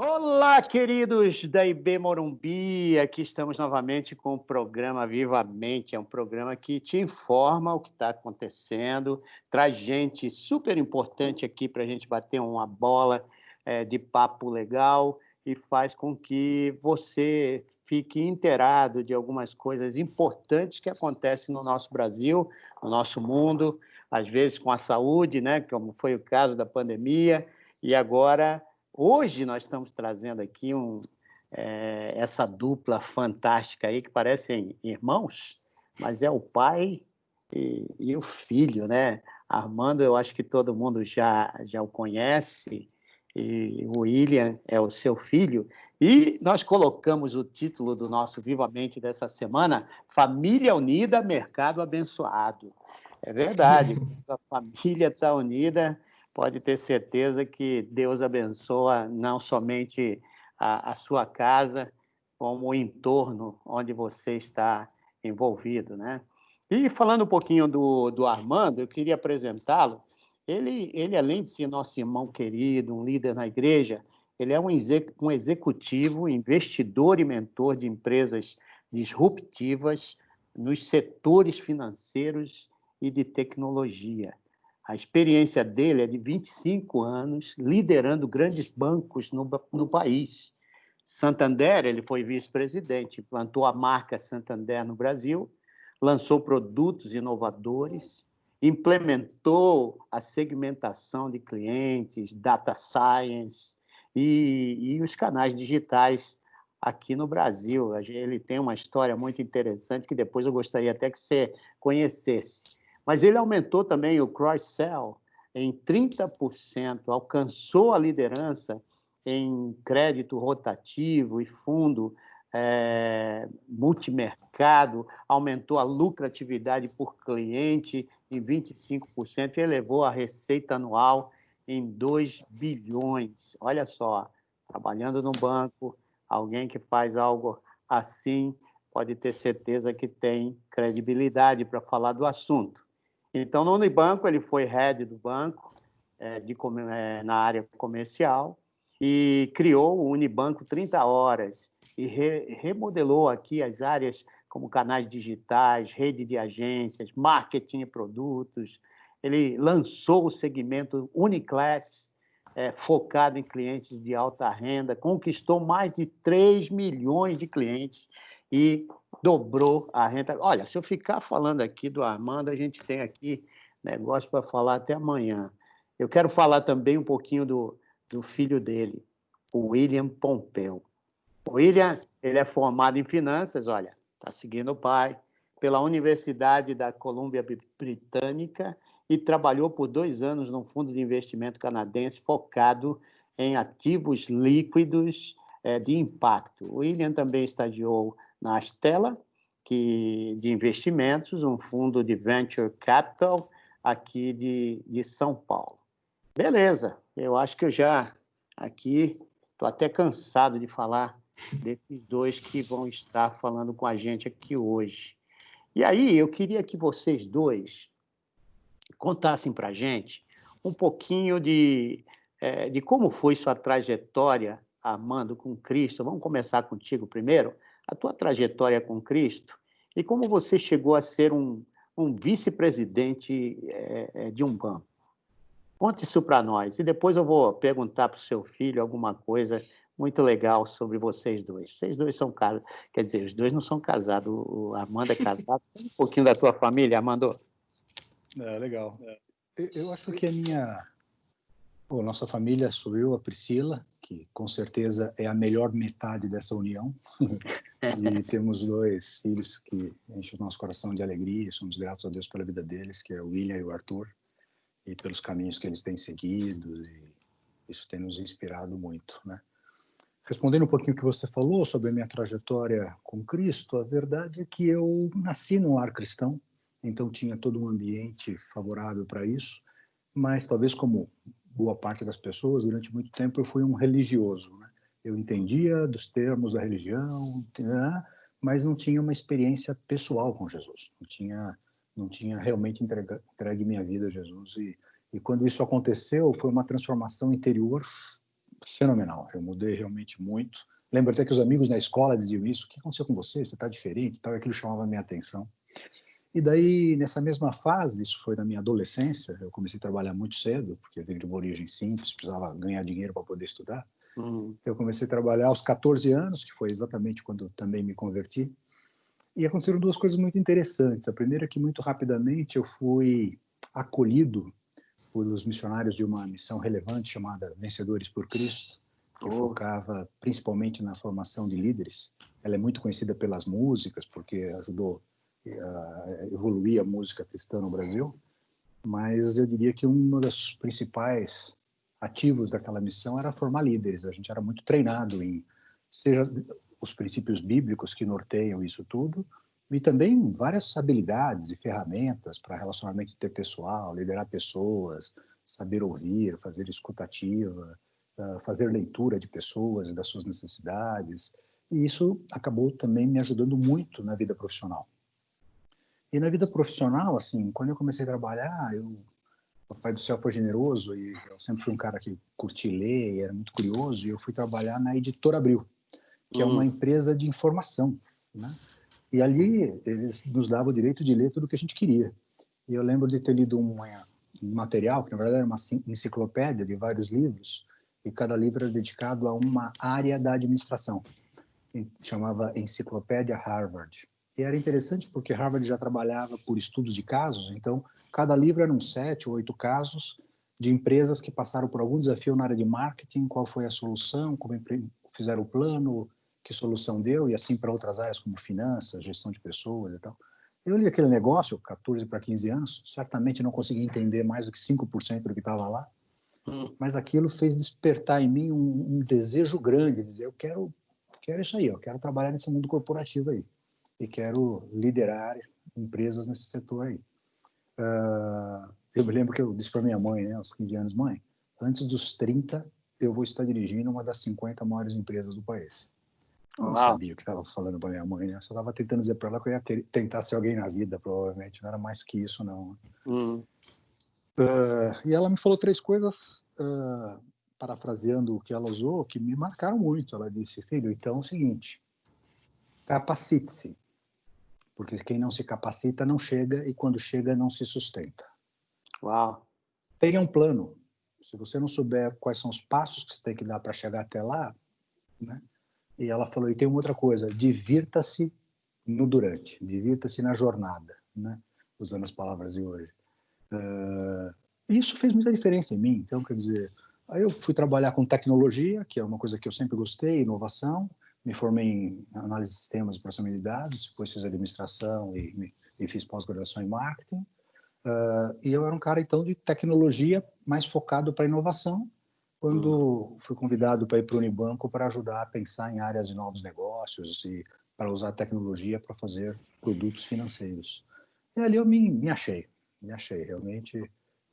Olá, queridos da IB Morumbi, aqui estamos novamente com o programa Vivamente, é um programa que te informa o que está acontecendo, traz gente super importante aqui para a gente bater uma bola de papo legal e faz com que você fique inteirado de algumas coisas importantes que acontecem no nosso Brasil, no nosso mundo, às vezes com a saúde, né, como foi o caso da pandemia, e agora... Hoje nós estamos trazendo aqui essa dupla fantástica aí, que parecem irmãos, mas é o pai e o filho, né? Armando, eu acho que todo mundo já o conhece, e o William é o seu filho. E nós colocamos o título do nosso Vivamente dessa semana, Família Unida, Mercado Abençoado. É verdade, a família está unida, pode ter certeza que Deus abençoa não somente a sua casa, como o entorno onde você está envolvido, né? E falando um pouquinho do Armando, eu queria apresentá-lo. Ele, além de ser nosso irmão querido, um líder na igreja, ele é um executivo, investidor e mentor de empresas disruptivas nos setores financeiros e de tecnologia. A experiência dele é de 25 anos, liderando grandes bancos no país. Santander, ele foi vice-presidente, implantou a marca Santander no Brasil, lançou produtos inovadores, implementou a segmentação de clientes, data science e os canais digitais aqui no Brasil. Ele tem uma história muito interessante que depois eu gostaria até que você conhecesse. Mas ele aumentou também o cross-sell em 30%, alcançou a liderança em crédito rotativo e fundo multimercado, aumentou a lucratividade por cliente em 25% e elevou a receita anual em 2 bilhões. Olha só, trabalhando no banco, alguém que faz algo assim pode ter certeza que tem credibilidade para falar do assunto. Então, no Unibanco, ele foi head do banco, na área comercial, e criou o Unibanco 30 Horas, e remodelou aqui as áreas como canais digitais, rede de agências, marketing e produtos. Ele lançou o segmento Uniclass, focado em clientes de alta renda, conquistou mais de 3 milhões de clientes e dobrou a renda. Olha, se eu ficar falando aqui do Armando, a gente tem aqui negócio para falar até amanhã. Eu quero falar também um pouquinho do filho dele, o William Pompeu. O William, ele é formado em finanças, olha, está seguindo o pai, pela Universidade da Colômbia Britânica e trabalhou por 2 anos num fundo de investimento canadense focado em ativos líquidos de impacto. O William também estagiou na Astela, de investimentos, um fundo de venture capital aqui de São Paulo. Beleza, eu acho que eu já aqui estou até cansado de falar desses dois que vão estar falando com a gente aqui hoje. E aí, eu queria que vocês dois contassem para a gente um pouquinho de como foi sua trajetória, Armando, com Cristo. Vamos começar contigo primeiro, a tua trajetória com Cristo e como você chegou a ser um vice-presidente de um banco. Conte isso para nós e depois eu vou perguntar para o seu filho alguma coisa muito legal sobre vocês dois. Vocês dois são casados, quer dizer, os dois não são casados, o Armando é casado. Um pouquinho da tua família, Armando. Legal. Eu acho que nossa família sou eu, a Priscila, que com certeza é a melhor metade dessa união. E temos 2 filhos que enchem o nosso coração de alegria. Somos gratos a Deus pela vida deles, que é o William e o Arthur, e pelos caminhos que eles têm seguido. E isso tem nos inspirado muito, né? Respondendo um pouquinho o que você falou sobre a minha trajetória com Cristo, a verdade é que eu nasci num lar cristão, então tinha todo um ambiente favorável para isso, mas talvez como boa parte das pessoas, durante muito tempo eu fui um religioso, né? Eu entendia dos termos da religião, mas não tinha uma experiência pessoal com Jesus, não tinha realmente entregue minha vida a Jesus, e quando isso aconteceu, foi uma transformação interior fenomenal. Eu mudei realmente muito. Lembro até que os amigos na escola diziam isso. O que aconteceu com você? Você está diferente e tal. E aquilo chamava a minha atenção. E daí, nessa mesma fase, isso foi na minha adolescência, eu comecei a trabalhar muito cedo, porque eu venho de uma origem simples, precisava ganhar dinheiro para poder estudar. Eu comecei a trabalhar aos 14 anos, que foi exatamente quando eu também me converti. E aconteceram duas coisas muito interessantes. A primeira é que, muito rapidamente, eu fui acolhido pelos missionários de uma missão relevante chamada Vencedores por Cristo, que focava principalmente na formação de líderes. Ela é muito conhecida pelas músicas, porque ajudou a evoluir a música cristã no Brasil, mas eu diria que um dos principais ativos daquela missão era formar líderes. A gente era muito treinado em, seja os princípios bíblicos que norteiam isso tudo, e também várias habilidades e ferramentas para relacionamento interpessoal, liderar pessoas, saber ouvir, fazer escutativa, fazer leitura de pessoas e das suas necessidades. E isso acabou também me ajudando muito na vida profissional. E na vida profissional, assim, quando eu comecei a trabalhar, o Papai do Céu foi generoso e eu sempre fui um cara que curti ler e era muito curioso, e eu fui trabalhar na Editora Abril, que é uma empresa de informação, né? E ali eles nos davam o direito de ler tudo o que a gente queria. E eu lembro de ter lido um material, que na verdade era uma enciclopédia de vários livros, e cada livro era dedicado a uma área da administração. Chamava Enciclopédia Harvard. E era interessante porque Harvard já trabalhava por estudos de casos, então cada livro eram 7 ou 8 casos de empresas que passaram por algum desafio na área de marketing, qual foi a solução, como fizeram o plano, que solução deu, e assim para outras áreas como finanças, gestão de pessoas e tal. Eu li aquele negócio, 14 para 15 anos, certamente não consegui entender mais do que 5% do que estava lá, mas aquilo fez despertar em mim um desejo grande, de dizer, eu quero isso aí, eu quero trabalhar nesse mundo corporativo aí, e quero liderar empresas nesse setor aí. Eu me lembro que eu disse para minha mãe, né, aos 15 anos, mãe, antes dos 30, eu vou estar dirigindo uma das 50 maiores empresas do país. Eu não sabia o que estava falando para minha mãe, né? Eu só estava tentando dizer para ela que eu ia tentar ser alguém na vida, provavelmente. Não era mais que isso, não. E ela me falou 3 coisas, parafraseando o que ela usou, que me marcaram muito. Ela disse, filho, então é o seguinte, capacite-se, porque quem não se capacita não chega, e quando chega não se sustenta. Uau! Tenha um plano. Se você não souber quais são os passos que você tem que dar para chegar até lá, né? E ela falou, e tem uma outra coisa, divirta-se no durante, divirta-se na jornada, né? Usando as palavras de hoje. Isso fez muita diferença em mim. Então, quer dizer, aí eu fui trabalhar com tecnologia, que é uma coisa que eu sempre gostei, inovação, me formei em análise de sistemas e processamento de dados, depois fiz administração e fiz pós-graduação em marketing. E eu era um cara, então, de tecnologia mais focado para inovação, quando fui convidado para ir para o Unibanco para ajudar a pensar em áreas de novos negócios e para usar a tecnologia para fazer produtos financeiros. E ali eu me achei realmente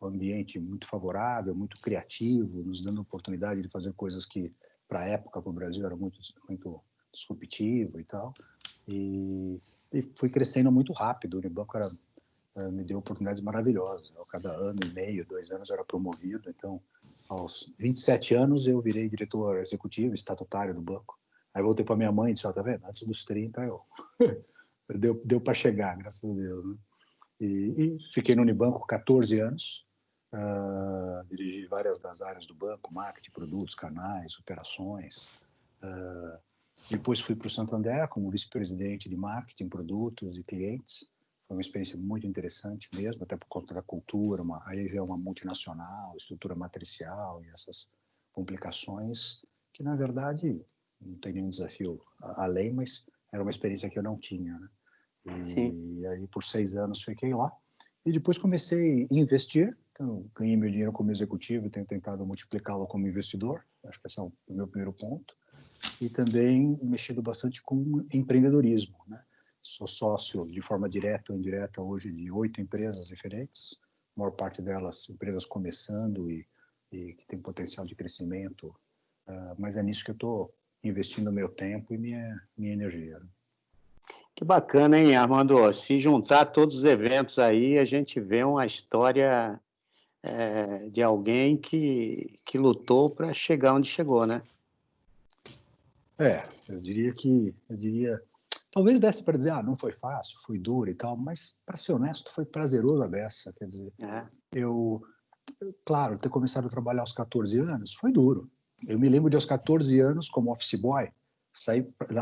um ambiente muito favorável, muito criativo, nos dando a oportunidade de fazer coisas que, para a época, para o Brasil, era muito, muito disruptivo e tal. E fui crescendo muito rápido. O Unibanco me deu oportunidades maravilhosas. A cada ano e meio, 2 anos, eu era promovido. Então, aos 27 anos, eu virei diretor executivo, estatutário do banco. Aí voltei para minha mãe e disse, tá vendo? Antes dos 30, deu para chegar, graças a Deus, né? E fiquei no Unibanco 14 anos, dirigi várias das áreas do banco, marketing, produtos, canais, operações. Depois fui para o Santander como vice-presidente de marketing, produtos e clientes. Foi uma experiência muito interessante mesmo, até por conta da cultura, aí já é uma multinacional, estrutura matricial e essas complicações que, na verdade, não tem nenhum desafio além, mas era uma experiência que eu não tinha, né? E aí, por 6 anos, fiquei lá. E depois comecei a investir. Então, ganhei meu dinheiro como executivo e tenho tentado multiplicá-lo como investidor. Acho que esse é o meu primeiro ponto. E também mexido bastante com empreendedorismo, né? Sou sócio de forma direta ou indireta hoje de 8 empresas diferentes. A maior parte delas empresas começando e que tem potencial de crescimento. Mas é nisso que eu estou investindo meu tempo e minha energia, né? Que bacana, hein, Armando? Se juntar todos os eventos aí, a gente vê uma história de alguém que lutou para chegar onde chegou, né? Eu diria, talvez desse para dizer, não foi fácil, foi duro e tal, mas, para ser honesto, foi prazeroso a beça. Quer dizer, claro, ter começado a trabalhar aos 14 anos foi duro. Eu me lembro de aos 14 anos, como office boy,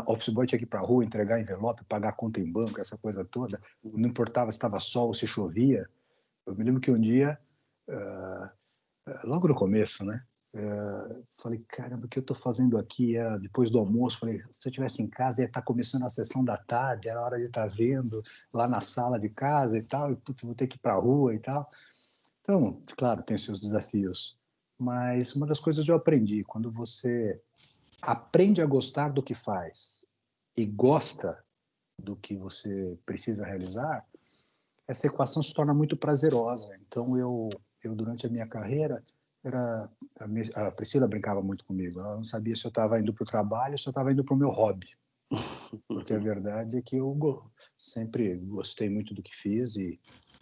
office boy tinha que ir para a rua, entregar envelope, pagar conta em banco, essa coisa toda. Não importava se estava sol ou se chovia. Eu me lembro que um dia, logo no começo, né? Falei, caramba, o que eu estou fazendo aqui? Depois do almoço, falei, se eu estivesse em casa, ia estar começando a sessão da tarde, era hora de estar vendo lá na sala de casa e tal, e putz, vou ter que ir para a rua e tal. Então, claro, tem seus desafios, mas uma das coisas que eu aprendi, quando você aprende a gostar do que faz e gosta do que você precisa realizar, essa equação se torna muito prazerosa. Então, eu durante a minha carreira, a Priscila brincava muito comigo. Ela não sabia se eu estava indo para o trabalho ou se eu estava indo para o meu hobby. Porque a verdade é que eu sempre gostei muito do que fiz.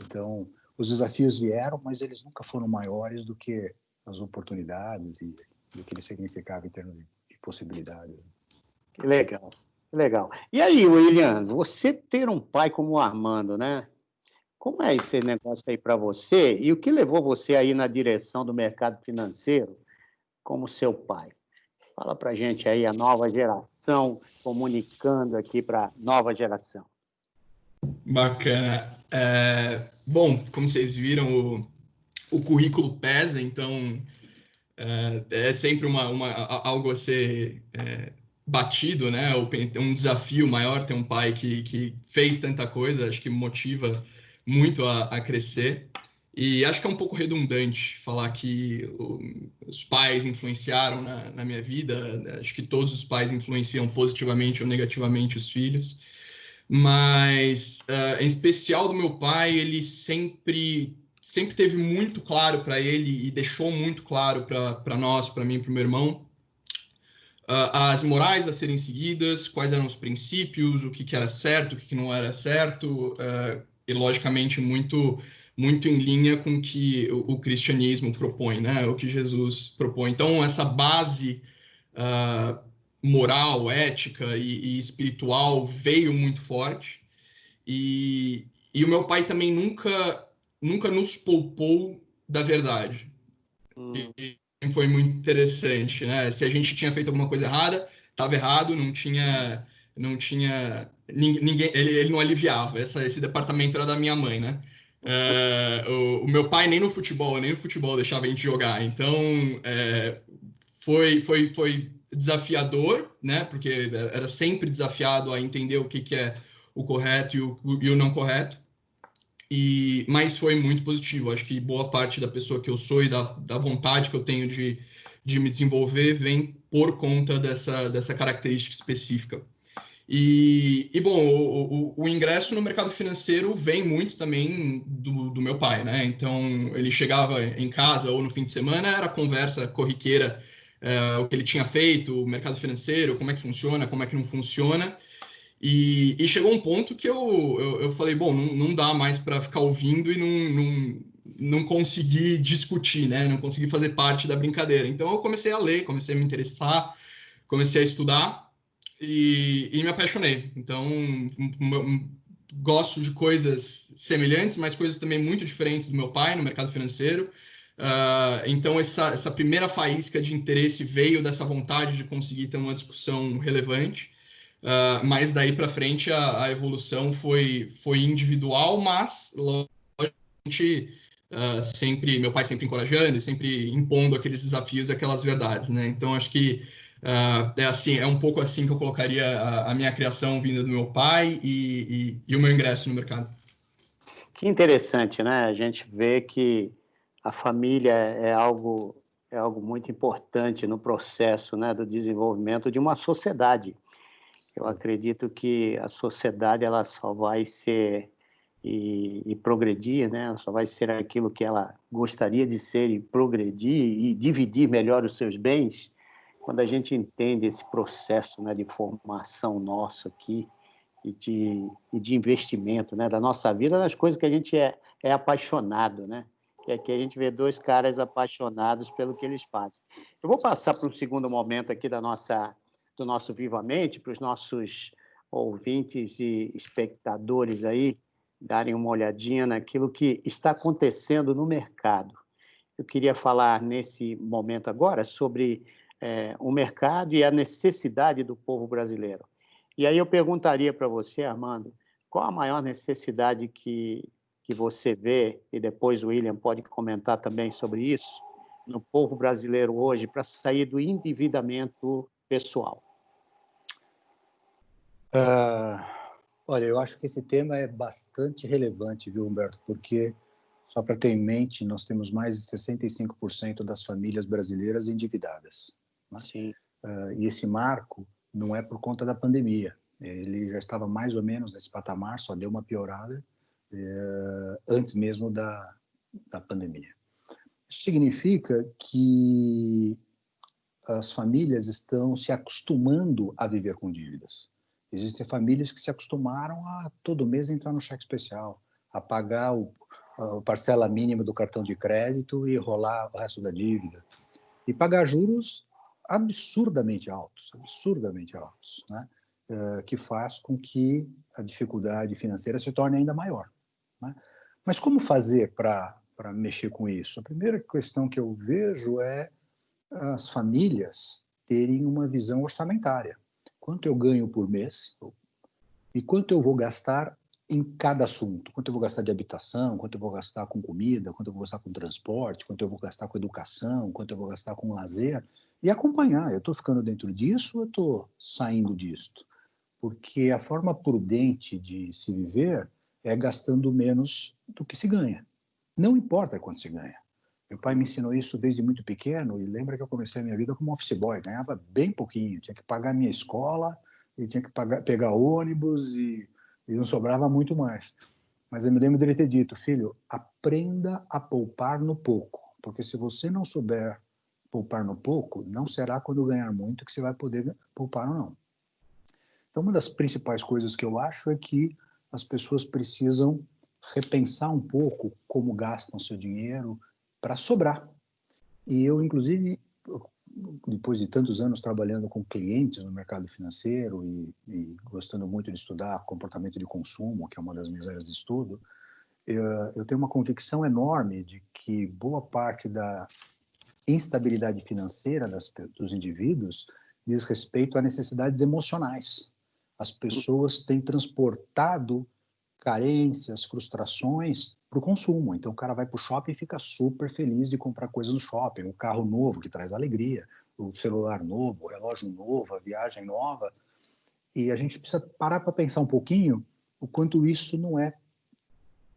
Então, os desafios vieram, mas eles nunca foram maiores do que as oportunidades e do que ele significava em termos de possibilidades. Que legal, que legal. E aí, William, você ter um pai como o Armando, né? Como é esse negócio aí para você? E o que levou você aí na direção do mercado financeiro como seu pai? Fala para a gente aí, a nova geração, comunicando aqui para a nova geração. Bacana. Bom, como vocês viram, o currículo pesa, então é sempre algo a ser batido, né? Um desafio maior ter um pai que fez tanta coisa, acho que motiva muito a crescer. E acho que é um pouco redundante falar que os pais influenciaram na minha vida. Acho que todos os pais influenciam positivamente ou negativamente os filhos. Mas, em especial do meu pai, ele sempre teve muito claro para ele e deixou muito claro para nós, para mim e para o meu irmão, as morais a serem seguidas, quais eram os princípios, o que era certo, o que não era certo, e logicamente muito em linha com o que o cristianismo propõe, né? O que Jesus propõe. Então, essa base moral, ética e espiritual veio muito forte. E o meu pai também nunca nos poupou da verdade. E foi muito interessante, né? Se a gente tinha feito alguma coisa errada, estava errado, não tinha ninguém, ele não aliviava. Esse departamento era da minha mãe, né? O meu pai nem no futebol deixava a gente jogar. Então, foi desafiador, né? Porque era sempre desafiado a entender o que é o correto e o não correto. Mas foi muito positivo. Acho que boa parte da pessoa que eu sou e da vontade que eu tenho de me desenvolver vem por conta dessa característica específica. Bom, o ingresso no mercado financeiro vem muito também do meu pai, né? Então, ele chegava em casa ou no fim de semana, era conversa corriqueira, o que ele tinha feito, o mercado financeiro, como é que funciona, como é que não funciona. E chegou um ponto que eu falei, bom, não dá mais para ficar ouvindo e não conseguir discutir, né? Não conseguir fazer parte da brincadeira. Então, eu comecei a ler, comecei a me interessar, comecei a estudar e me apaixonei. Então, gosto de coisas semelhantes, mas coisas também muito diferentes do meu pai no mercado financeiro. Então, essa primeira faísca de interesse veio dessa vontade de conseguir ter uma discussão relevante. Mas daí para frente a evolução foi individual, mas logicamente meu pai sempre encorajando e sempre impondo aqueles desafios e aquelas verdades, né? Então acho que é um pouco assim que eu colocaria a minha criação vinda do meu pai e o meu ingresso no mercado. Que interessante, né? A gente vê que a família é algo muito importante no processo, né, do desenvolvimento de uma sociedade. Eu acredito que a sociedade ela só vai ser e progredir, né? Ela só vai ser aquilo que ela gostaria de ser e progredir e dividir melhor os seus bens quando a gente entende esse processo, né, de formação nosso aqui e de investimento, né, da nossa vida nas coisas que a gente é apaixonado, né? que aqui a gente vê dois caras apaixonados pelo que eles fazem. Eu vou passar para o segundo momento aqui do nosso Vivamente, para os nossos ouvintes e espectadores aí darem uma olhadinha naquilo que está acontecendo no mercado. Eu queria falar nesse momento agora sobre o mercado e a necessidade do povo brasileiro. E aí eu perguntaria para você, Armando, qual a maior necessidade que você vê, e depois o William pode comentar também sobre isso, no povo brasileiro hoje, para sair do endividamento pessoal? Olha, eu acho que esse tema é bastante relevante, viu, Humberto? Porque, só para ter em mente, nós temos mais de 65% das famílias brasileiras endividadas. Né? Sim. E esse marco não é por conta da pandemia. Ele já estava mais ou menos nesse patamar, só deu uma piorada antes mesmo da pandemia. Isso significa que as famílias estão se acostumando a viver com dívidas. Existem famílias que se acostumaram a todo mês entrar no cheque especial, a pagar a parcela mínima do cartão de crédito e rolar o resto da dívida. E pagar juros absurdamente altos, né? Que faz com que a dificuldade financeira se torne ainda maior. Né? Mas como fazer para mexer com isso? A primeira questão que eu vejo é as famílias terem uma visão orçamentária. Quanto eu ganho por mês e quanto eu vou gastar em cada assunto. Quanto eu vou gastar de habitação, quanto eu vou gastar com comida, quanto eu vou gastar com transporte, quanto eu vou gastar com educação, quanto eu vou gastar com lazer. E acompanhar, eu estou ficando dentro disso ou eu estou saindo disto? Porque a forma prudente de se viver é gastando menos do que se ganha. Não importa quanto se ganha. Meu pai me ensinou isso desde muito pequeno e lembra que eu comecei a minha vida como office boy, ganhava bem pouquinho, tinha que pagar minha escola, e tinha que pegar ônibus e não sobrava muito mais. Mas eu me lembro dele ter dito, filho, aprenda a poupar no pouco, porque se você não souber poupar no pouco, não será quando ganhar muito que você vai poder poupar ou não. Então, uma das principais coisas que eu acho é que as pessoas precisam repensar um pouco como gastam seu dinheiro para sobrar. E eu, inclusive, depois de tantos anos trabalhando com clientes no mercado financeiro e gostando muito de estudar comportamento de consumo, que é uma das minhas áreas de estudo, eu tenho uma convicção enorme de que boa parte da instabilidade financeira dos indivíduos diz respeito a necessidades emocionais. As pessoas têm transportado carências, frustrações para o consumo. Então, o cara vai para o shopping e fica super feliz de comprar coisas no shopping. O carro novo, que traz alegria, o celular novo, o relógio novo, a viagem nova. E a gente precisa parar para pensar um pouquinho o quanto isso não é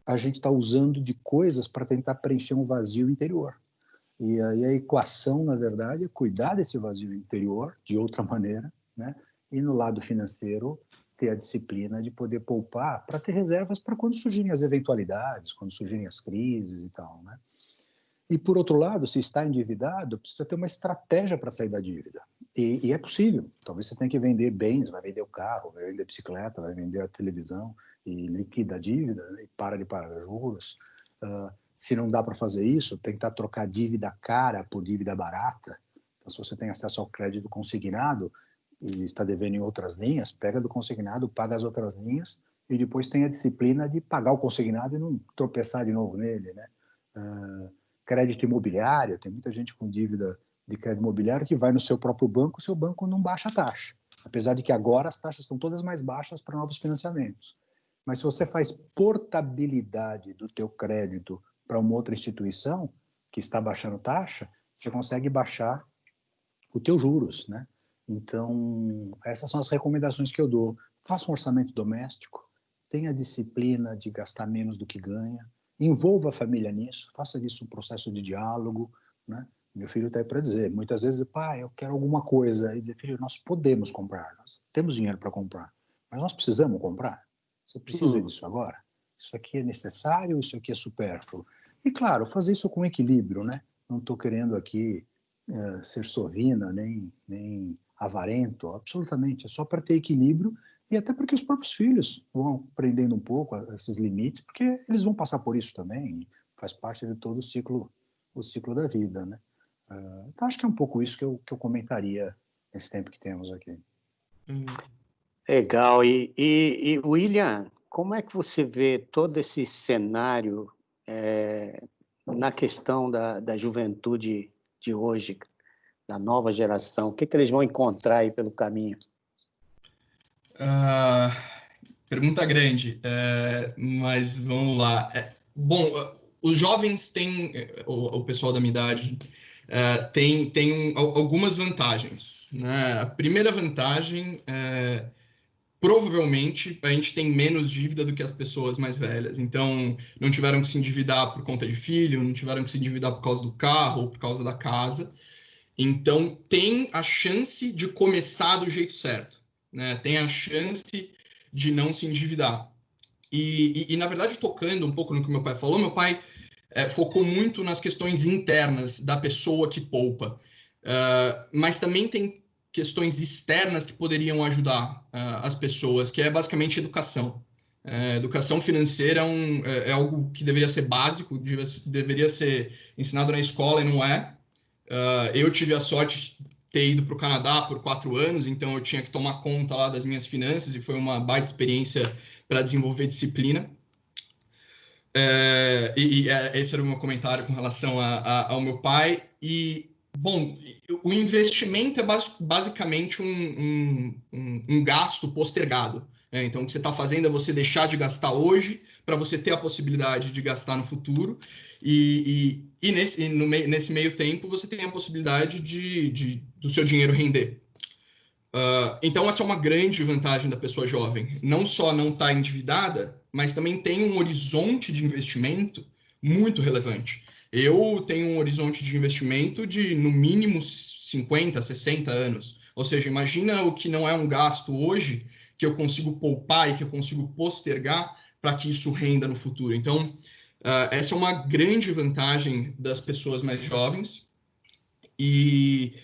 a gente está usando de coisas para tentar preencher um vazio interior. E aí a equação, na verdade, é cuidar desse vazio interior de outra maneira, né? E no lado financeiro, ter a disciplina de poder poupar para ter reservas para quando surgirem as eventualidades, quando surgirem as crises e tal, né? E, por outro lado, se está endividado, precisa ter uma estratégia para sair da dívida. E é possível. Talvez você tenha que vender bens, vai vender o carro, vai vender a bicicleta, vai vender a televisão e liquida a dívida, né? E para de pagar juros. Se não dá para fazer isso, tentar trocar dívida cara por dívida barata. Então, se você tem acesso ao crédito consignado e está devendo em outras linhas, pega do consignado, paga as outras linhas e depois tem a disciplina de pagar o consignado e não tropeçar de novo nele, né? Crédito imobiliário, tem muita gente com dívida de crédito imobiliário que vai no seu próprio banco, o seu banco não baixa a taxa. Apesar de que agora as taxas estão todas mais baixas para novos financiamentos. Mas se você faz portabilidade do teu crédito para uma outra instituição que está baixando taxa, você consegue baixar o teu juros, né? Então, essas são as recomendações que eu dou. Faça um orçamento doméstico, tenha disciplina de gastar menos do que ganha, envolva a família nisso, faça disso um processo de diálogo, né? Meu filho está aí para dizer, muitas vezes, pai, eu quero alguma coisa. E dizer, filho, nós podemos comprar, nós temos dinheiro para comprar, mas nós precisamos comprar. Você precisa disso agora? Isso aqui é necessário, isso aqui é supérfluo. E, claro, fazer isso com equilíbrio, né? Não estou querendo aqui ser sovina, nem avarento, absolutamente. É só para ter equilíbrio e até porque os próprios filhos vão aprendendo um pouco esses limites, porque eles vão passar por isso também. faz parte de todo o ciclo da vida, né? Então, acho que é um pouco isso que eu comentaria nesse tempo que temos aqui. Legal. E William, como é que você vê todo esse cenário na questão da juventude de hoje, da nova geração? O que eles vão encontrar aí pelo caminho? Pergunta grande, mas vamos lá. Bom, os jovens têm, o pessoal da minha idade, tem algumas vantagens, né? A primeira vantagem provavelmente a gente tem menos dívida do que as pessoas mais velhas. Então, não tiveram que se endividar por conta de filho, não tiveram que se endividar por causa do carro ou por causa da casa. Então, tem a chance de começar do jeito certo, né? Tem a chance de não se endividar. E na verdade, tocando um pouco no que meu pai falou, meu pai focou muito nas questões internas da pessoa que poupa. Mas também tem questões externas que poderiam ajudar as pessoas, que é basicamente educação. Educação financeira é algo que deveria ser básico, deveria ser ensinado na escola e não é. Eu tive a sorte de ter ido para o Canadá por 4 anos, então eu tinha que tomar conta lá das minhas finanças e foi uma baita experiência para desenvolver disciplina. Esse era o meu comentário com relação ao meu pai. E, bom, o investimento é basicamente um gasto postergado. Então, o que você está fazendo é você deixar de gastar hoje para você ter a possibilidade de gastar no futuro. E nesse meio tempo, você tem a possibilidade do seu dinheiro render. Então, essa é uma grande vantagem da pessoa jovem. Não só não estar endividada, mas também tem um horizonte de investimento muito relevante. Eu tenho um horizonte de investimento de, no mínimo, 50, 60 anos. Ou seja, imagina o que não é um gasto hoje, que eu consigo poupar e que eu consigo postergar para que isso renda no futuro. Então, essa é uma grande vantagem das pessoas mais jovens. E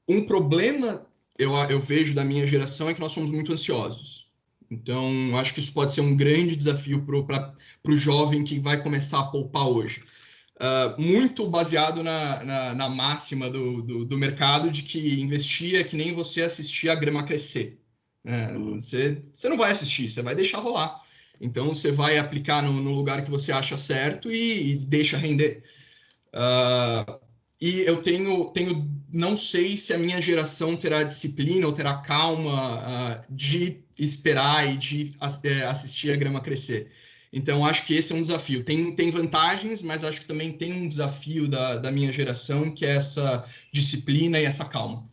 um problema eu vejo da minha geração é que nós somos muito ansiosos. Então, acho que isso pode ser um grande desafio para o jovem que vai começar a poupar hoje. Muito baseado na máxima do mercado de que investir é que nem você assistir a grama crescer. Você não vai assistir, você vai deixar rolar. Então, você vai aplicar no lugar que você acha certo e deixa render. E eu não sei se a minha geração terá disciplina ou terá calma de esperar e de assistir a grama crescer. Então, acho que esse é um desafio. Tem vantagens, mas acho que também tem um desafio da minha geração, que é essa disciplina e essa calma.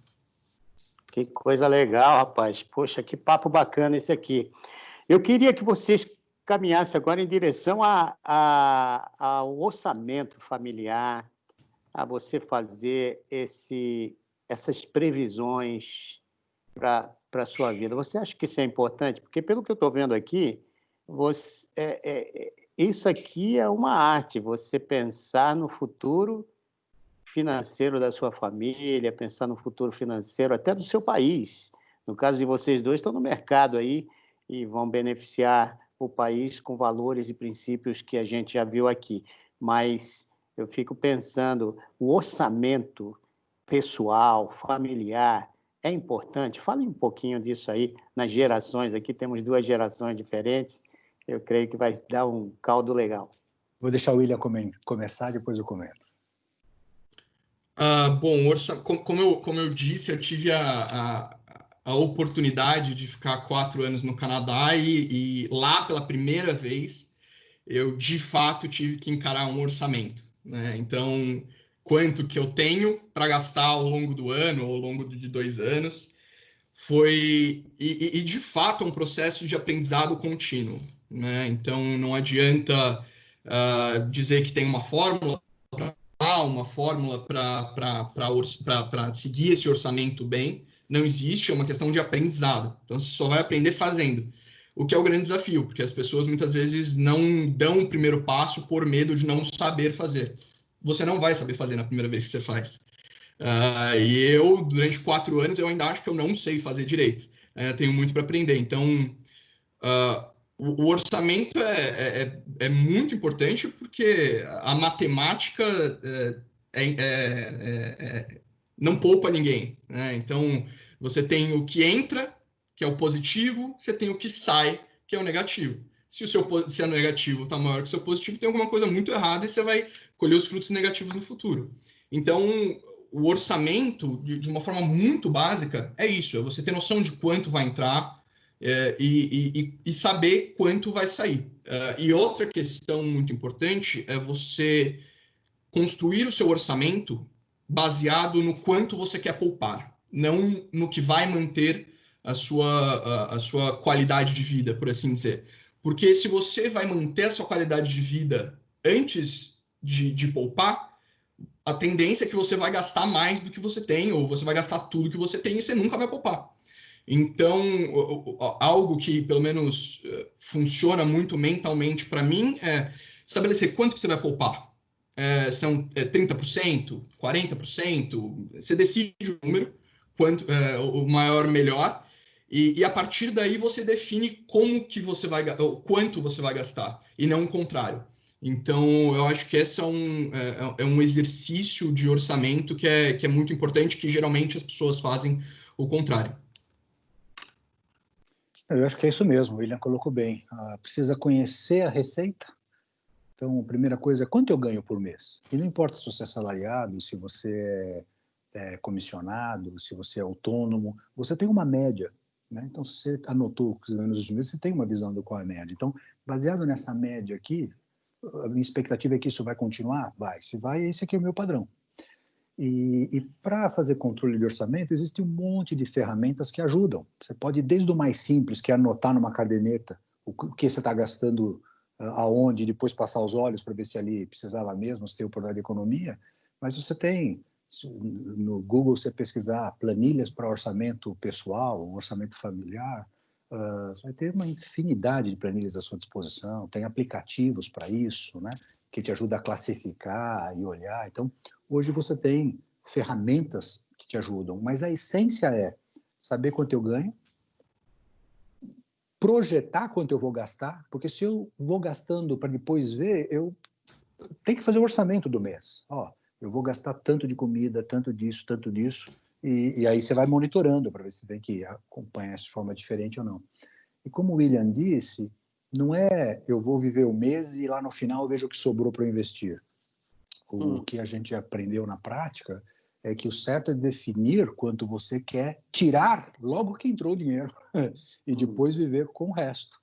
Que coisa legal, rapaz. Poxa, que papo bacana esse aqui. Eu queria que vocês caminhassem agora em direção ao orçamento familiar, a você fazer essas previsões para a sua vida. Você acha que isso é importante? Porque, pelo que eu estou vendo aqui, isso aqui é uma arte, você pensar no futuro financeiro da sua família, pensar no futuro financeiro até do seu país. No caso de vocês dois, estão no mercado aí e vão beneficiar o país com valores e princípios que a gente já viu aqui. Mas eu fico pensando, o orçamento pessoal, familiar, é importante? Fale um pouquinho disso aí, nas gerações. Aqui temos 2 gerações diferentes. Eu creio que vai dar um caldo legal. Vou deixar o William começar, depois eu comento. Bom, como eu disse, eu tive a oportunidade de ficar 4 anos no Canadá e lá, pela primeira vez, eu, de fato, tive que encarar um orçamento, né? Então, quanto que eu tenho para gastar ao longo do ano, ou ao longo de 2 anos, foi, de fato, um processo de aprendizado contínuo, né? Então, não adianta dizer que tem uma fórmula para seguir esse orçamento bem. Não existe, é uma questão de aprendizado. Então, você só vai aprender fazendo. O que é o grande desafio, porque as pessoas muitas vezes não dão o primeiro passo por medo de não saber fazer. Você não vai saber fazer na primeira vez que você faz. E eu, durante 4 anos, eu ainda acho que eu não sei fazer direito. Tenho muito para aprender. Então, O orçamento é muito importante porque a matemática não poupa ninguém, né? Então, você tem o que entra, que é o positivo, você tem o que sai, que é o negativo. Se o negativo está maior que o seu positivo, tem alguma coisa muito errada e você vai colher os frutos negativos no futuro. Então, o orçamento, de uma forma muito básica, é isso: é você ter noção de quanto vai entrar e saber quanto vai sair. E outra questão muito importante é você construir o seu orçamento baseado no quanto você quer poupar, não no que vai manter a sua qualidade de vida, por assim dizer. Porque se você vai manter a sua qualidade de vida antes de poupar, a tendência é que você vai gastar mais do que você tem, ou você vai gastar tudo que você tem e você nunca vai poupar. Então, algo que, pelo menos, funciona muito mentalmente para mim é estabelecer quanto que você vai poupar. São 30%, 40%, você decide o número, o maior, melhor, e a partir daí você define como que você vai, quanto você vai gastar, e não o contrário. Então, eu acho que esse é um exercício de orçamento que é muito importante, que geralmente as pessoas fazem o contrário. Eu acho que é isso mesmo, o William colocou bem. Precisa conhecer a receita. Então, a primeira coisa é quanto eu ganho por mês. E não importa se você é assalariado, se você é comissionado, se você é autônomo, você tem uma média, né? Então, se você anotou o que você ganhou nos últimos meses, você tem uma visão do qual é a média. Então, baseado nessa média aqui, a minha expectativa é que isso vai continuar? Vai. Se vai, esse aqui é o meu padrão. E para fazer controle de orçamento, existe um monte de ferramentas que ajudam. Você pode, desde o mais simples, que é anotar numa caderneta o que você está gastando aonde, depois passar os olhos para ver se ali precisava mesmo, se tem oportunidade de economia, mas você tem, no Google, você pesquisar planilhas para orçamento pessoal, orçamento familiar, você vai ter uma infinidade de planilhas à sua disposição, tem aplicativos para isso, né, que te ajudam a classificar e olhar. Então, hoje você tem ferramentas que te ajudam, mas a essência é saber quanto eu ganho, projetar quanto eu vou gastar, porque se eu vou gastando para depois ver, eu tenho que fazer o orçamento do mês. Eu vou gastar tanto de comida, tanto disso, e aí você vai monitorando para ver se tem que acompanhar isso de forma diferente ou não. E como o William disse, não é eu vou viver o mês e lá no final eu vejo o que sobrou para eu investir. O que a gente aprendeu na prática é que o certo é definir quanto você quer tirar logo que entrou o dinheiro e depois viver com o resto.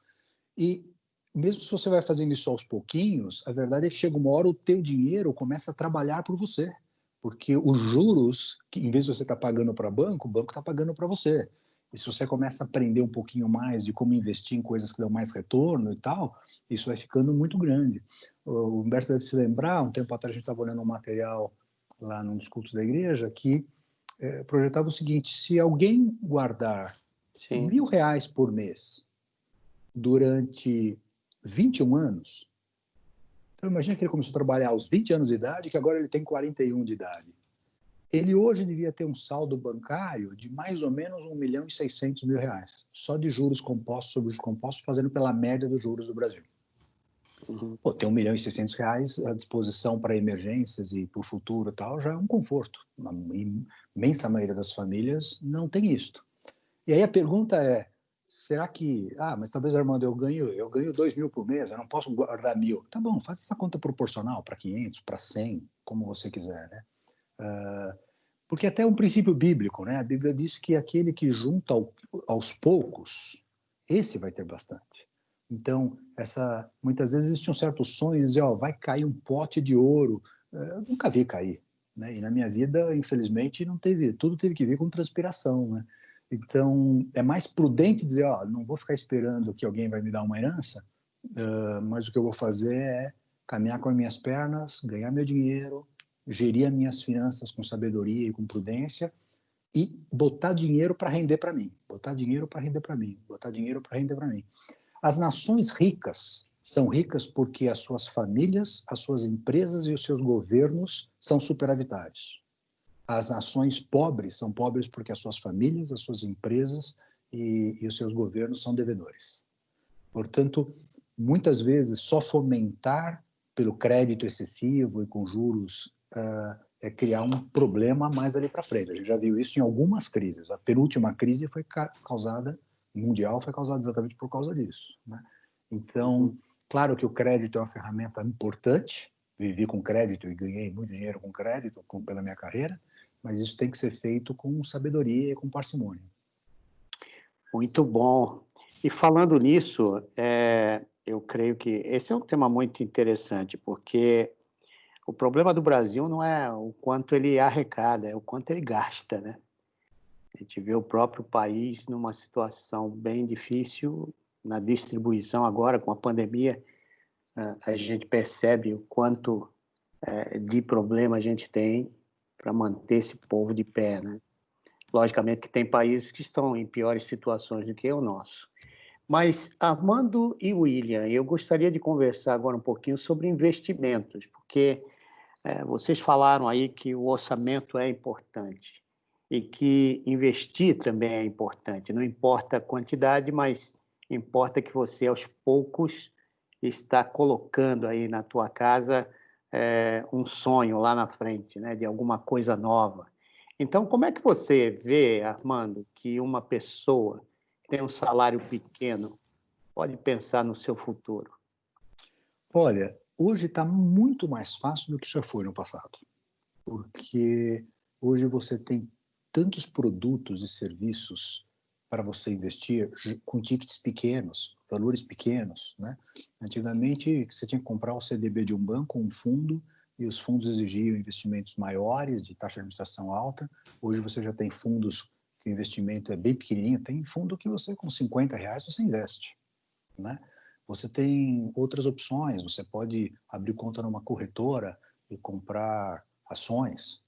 E mesmo se você vai fazendo isso aos pouquinhos, a verdade é que chega uma hora o teu dinheiro começa a trabalhar por você, porque os juros, que em vez de você estar pagando para o banco está pagando para você. E se você começa a aprender um pouquinho mais de como investir em coisas que dão mais retorno e tal, isso vai ficando muito grande. O Humberto deve se lembrar, um tempo atrás a gente estava olhando um material lá num dos cultos da igreja que projetava o seguinte: se alguém guardar R$1.000 por mês durante 21 anos, então imagina que ele começou a trabalhar aos 20 anos de idade, que agora ele tem 41 de idade. Ele hoje devia ter um saldo bancário de mais ou menos R$1.600.000, só de juros compostos sobre juros compostos, fazendo pela média dos juros do Brasil. Ter R$1.600.000 à disposição para emergências e para o futuro e tal, já é um conforto. A imensa maioria das famílias não tem isto. E aí a pergunta é, será que, mas talvez, Armando, eu ganho 2.000 por mês, eu não posso guardar 1.000. Tá bom, faz essa conta proporcional para 500, para 100, como você quiser, né? Porque até um princípio bíblico, né? A Bíblia diz que aquele que junta aos poucos, esse vai ter bastante. Então, muitas vezes existe um certo sonho de dizer, vai cair um pote de ouro. Eu nunca vi cair, né? E na minha vida, infelizmente, tudo teve que vir com transpiração, né? Então, é mais prudente dizer, não vou ficar esperando que alguém vai me dar uma herança, mas o que eu vou fazer é caminhar com as minhas pernas, ganhar meu dinheiro, gerir as minhas finanças com sabedoria e com prudência e botar dinheiro para render para mim, botar dinheiro para render para mim, botar dinheiro para render para mim. As nações ricas são ricas porque as suas famílias, as suas empresas e os seus governos são superavitários. As nações pobres são pobres porque as suas famílias, as suas empresas e os seus governos são devedores. Portanto, muitas vezes, só fomentar pelo crédito excessivo e com juros é criar um problema mais ali para frente. A gente já viu isso em algumas crises. A penúltima crise foi causada, mundial, foi causada exatamente por causa disso, né? Então, claro que o crédito é uma ferramenta importante. Vivi com crédito e ganhei muito dinheiro com crédito pela minha carreira, mas isso tem que ser feito com sabedoria e com parcimônia. Muito bom. E falando nisso, eu creio que esse é um tema muito interessante, porque o problema do Brasil não é o quanto ele arrecada, é o quanto ele gasta, né? A gente vê o próprio país numa situação bem difícil na distribuição agora, com a pandemia, a gente percebe o quanto de problema a gente tem para manter esse povo de pé, né? Logicamente que tem países que estão em piores situações do que o nosso. Mas, Armando e William, eu gostaria de conversar agora um pouquinho sobre investimentos, porque vocês falaram aí que o orçamento é importante e que investir também é importante. Não importa a quantidade, mas importa que você, aos poucos, está colocando aí na tua casa um sonho lá na frente, né, de alguma coisa nova. Então, como é que você vê, Armando, que uma pessoa que tem um salário pequeno pode pensar no seu futuro? Olha, hoje está muito mais fácil do que já foi no passado, porque hoje você tem tantos produtos e serviços para você investir com tickets pequenos, valores pequenos, né? Antigamente, você tinha que comprar o CDB de um banco, um fundo, e os fundos exigiam investimentos maiores, de taxa de administração alta. Hoje você já tem fundos que o investimento é bem pequenininho. Tem fundo que você, com R$50, você investe, né? Você tem outras opções. Você pode abrir conta numa corretora e comprar ações.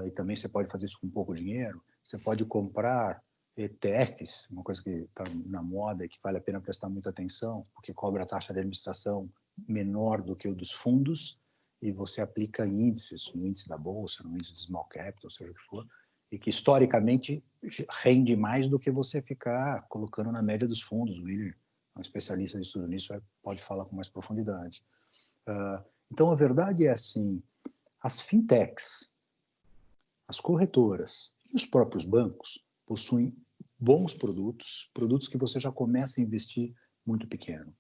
E também você pode fazer isso com pouco dinheiro. Você pode comprar ETFs, uma coisa que está na moda e que vale a pena prestar muita atenção, porque cobra a taxa de administração menor do que o dos fundos, e você aplica índices, no índice da bolsa, no índice de small capital, seja o que for, e que historicamente rende mais do que você ficar colocando na média dos fundos. O William, um especialista de estudo nisso, pode falar com mais profundidade. Então, a verdade é assim, as fintechs, as corretoras e os próprios bancos possuem bons produtos que você já começa a investir muito pequeno.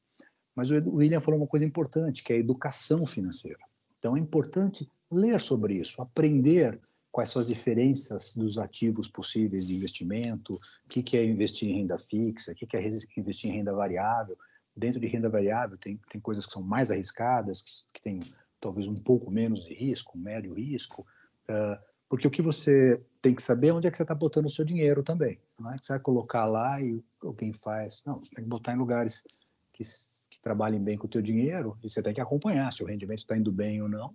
Mas o William falou uma coisa importante, que é a educação financeira. Então, é importante ler sobre isso, aprender quais são as diferenças dos ativos possíveis de investimento, o que é investir em renda fixa, o que é investir em renda variável. Dentro de renda variável, tem coisas que são mais arriscadas, que têm talvez um pouco menos de risco, um médio risco, porque o que você tem que saber é onde é que você está botando o seu dinheiro também. Não é que você vai colocar lá e alguém faz. Não, você tem que botar em lugares que trabalhem bem com o teu dinheiro, e você tem que acompanhar se o rendimento está indo bem ou não.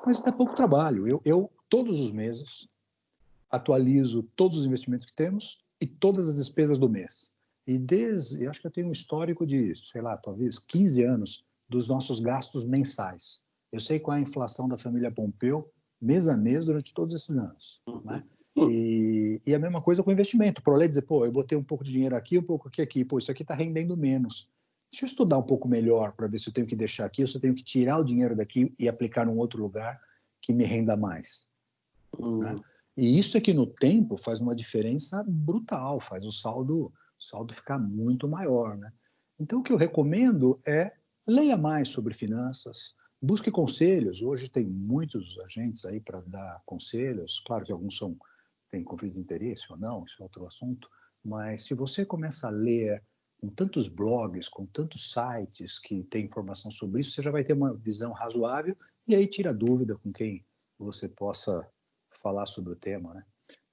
Mas dá pouco trabalho. Eu todos os meses, atualizo todos os investimentos que temos e todas as despesas do mês. E eu acho que eu tenho um histórico de, sei lá, talvez 15 anos dos nossos gastos mensais. Eu sei qual é a inflação da família Pompeu, mês a mês, durante todos esses anos, né? E a mesma coisa com o investimento. Para dizer, pô, eu botei um pouco de dinheiro aqui, um pouco aqui, pô, isso aqui está rendendo menos. Deixa eu estudar um pouco melhor para ver se eu tenho que deixar aqui ou se eu tenho que tirar o dinheiro daqui e aplicar num outro lugar que me renda mais. Né? E isso aqui no tempo faz uma diferença brutal, faz o saldo ficar muito maior. Né? Então, o que eu recomendo é leia mais sobre finanças, busque conselhos. Hoje tem muitos agentes aí para dar conselhos. Claro que alguns têm conflito de interesse ou não, isso é outro assunto. Mas se você começa a ler com tantos blogs, com tantos sites que tem informação sobre isso, você já vai ter uma visão razoável e aí tira dúvida com quem você possa falar sobre o tema, né?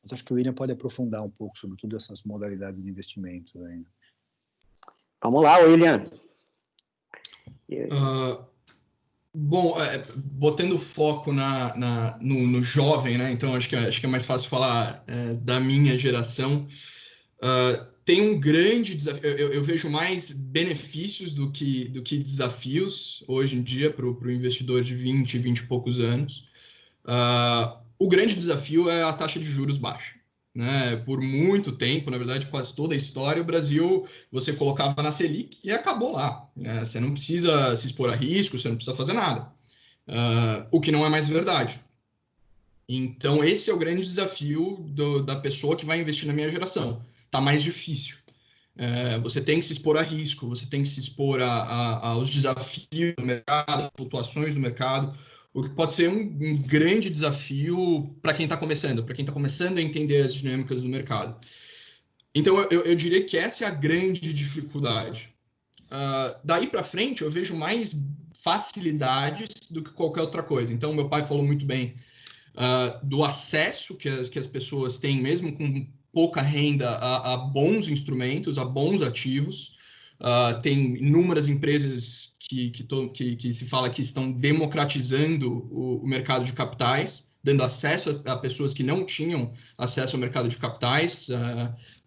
Mas acho que o William pode aprofundar um pouco sobre todas essas modalidades de investimentos ainda. Vamos lá, William. Bom, botando foco no jovem, né? Então acho que é mais fácil falar da minha geração. Tem um grande desafio. Eu vejo mais benefícios do que desafios hoje em dia para o investidor de 20 e poucos anos. O grande desafio é a taxa de juros baixa. né? Por muito tempo, na verdade, quase toda a história, o Brasil, você colocava na Selic e acabou lá, né? Você não precisa se expor a risco, você não precisa fazer nada. O que não é mais verdade. Então, esse é o grande desafio da pessoa que vai investir na minha geração. Está mais difícil. Você tem que se expor a risco, você tem que se expor aos desafios do mercado, às flutuações do mercado, o que pode ser um grande desafio para quem está começando a entender as dinâmicas do mercado. Então, eu diria que essa é a grande dificuldade. Daí para frente, eu vejo mais facilidades do que qualquer outra coisa. Então, meu pai falou muito bem do acesso que as pessoas têm, mesmo com pouca renda, a bons instrumentos, a bons ativos. Tem inúmeras empresas que se fala que estão democratizando o mercado de capitais, dando acesso a pessoas que não tinham acesso ao mercado de capitais,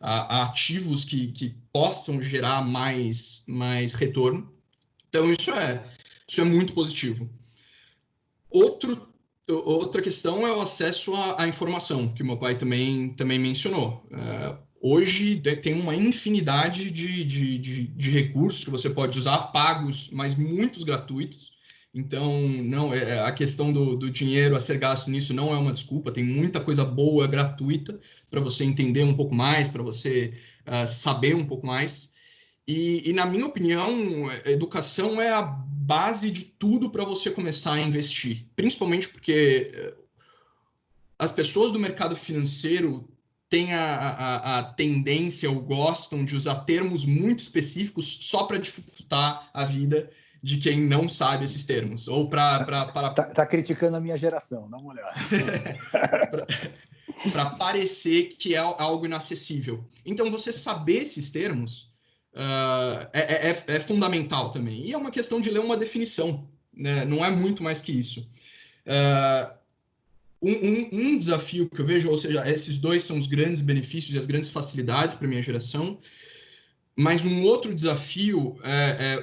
a ativos que possam gerar mais retorno. Então, isso é muito positivo. Outra questão é o acesso à informação, que o meu pai também mencionou. Hoje tem uma infinidade de recursos que você pode usar, pagos, mas muitos gratuitos. Então, não, a questão do dinheiro a ser gasto nisso não é uma desculpa. Tem muita coisa boa, gratuita, para você entender um pouco mais, para você saber um pouco mais. E, na minha opinião, a educação é a base de tudo para você começar a investir. Principalmente porque as pessoas do mercado financeiro têm a tendência ou gostam de usar termos muito específicos só para dificultar a vida de quem não sabe esses termos. Ou Tá criticando a minha geração, dá uma olhada. Para parecer que é algo inacessível. Então, você saber esses termos é fundamental também. E é uma questão de ler uma definição, né? Não é muito mais que isso. Um desafio que eu vejo, ou seja, esses dois são os grandes benefícios e as grandes facilidades para a minha geração, mas um outro desafio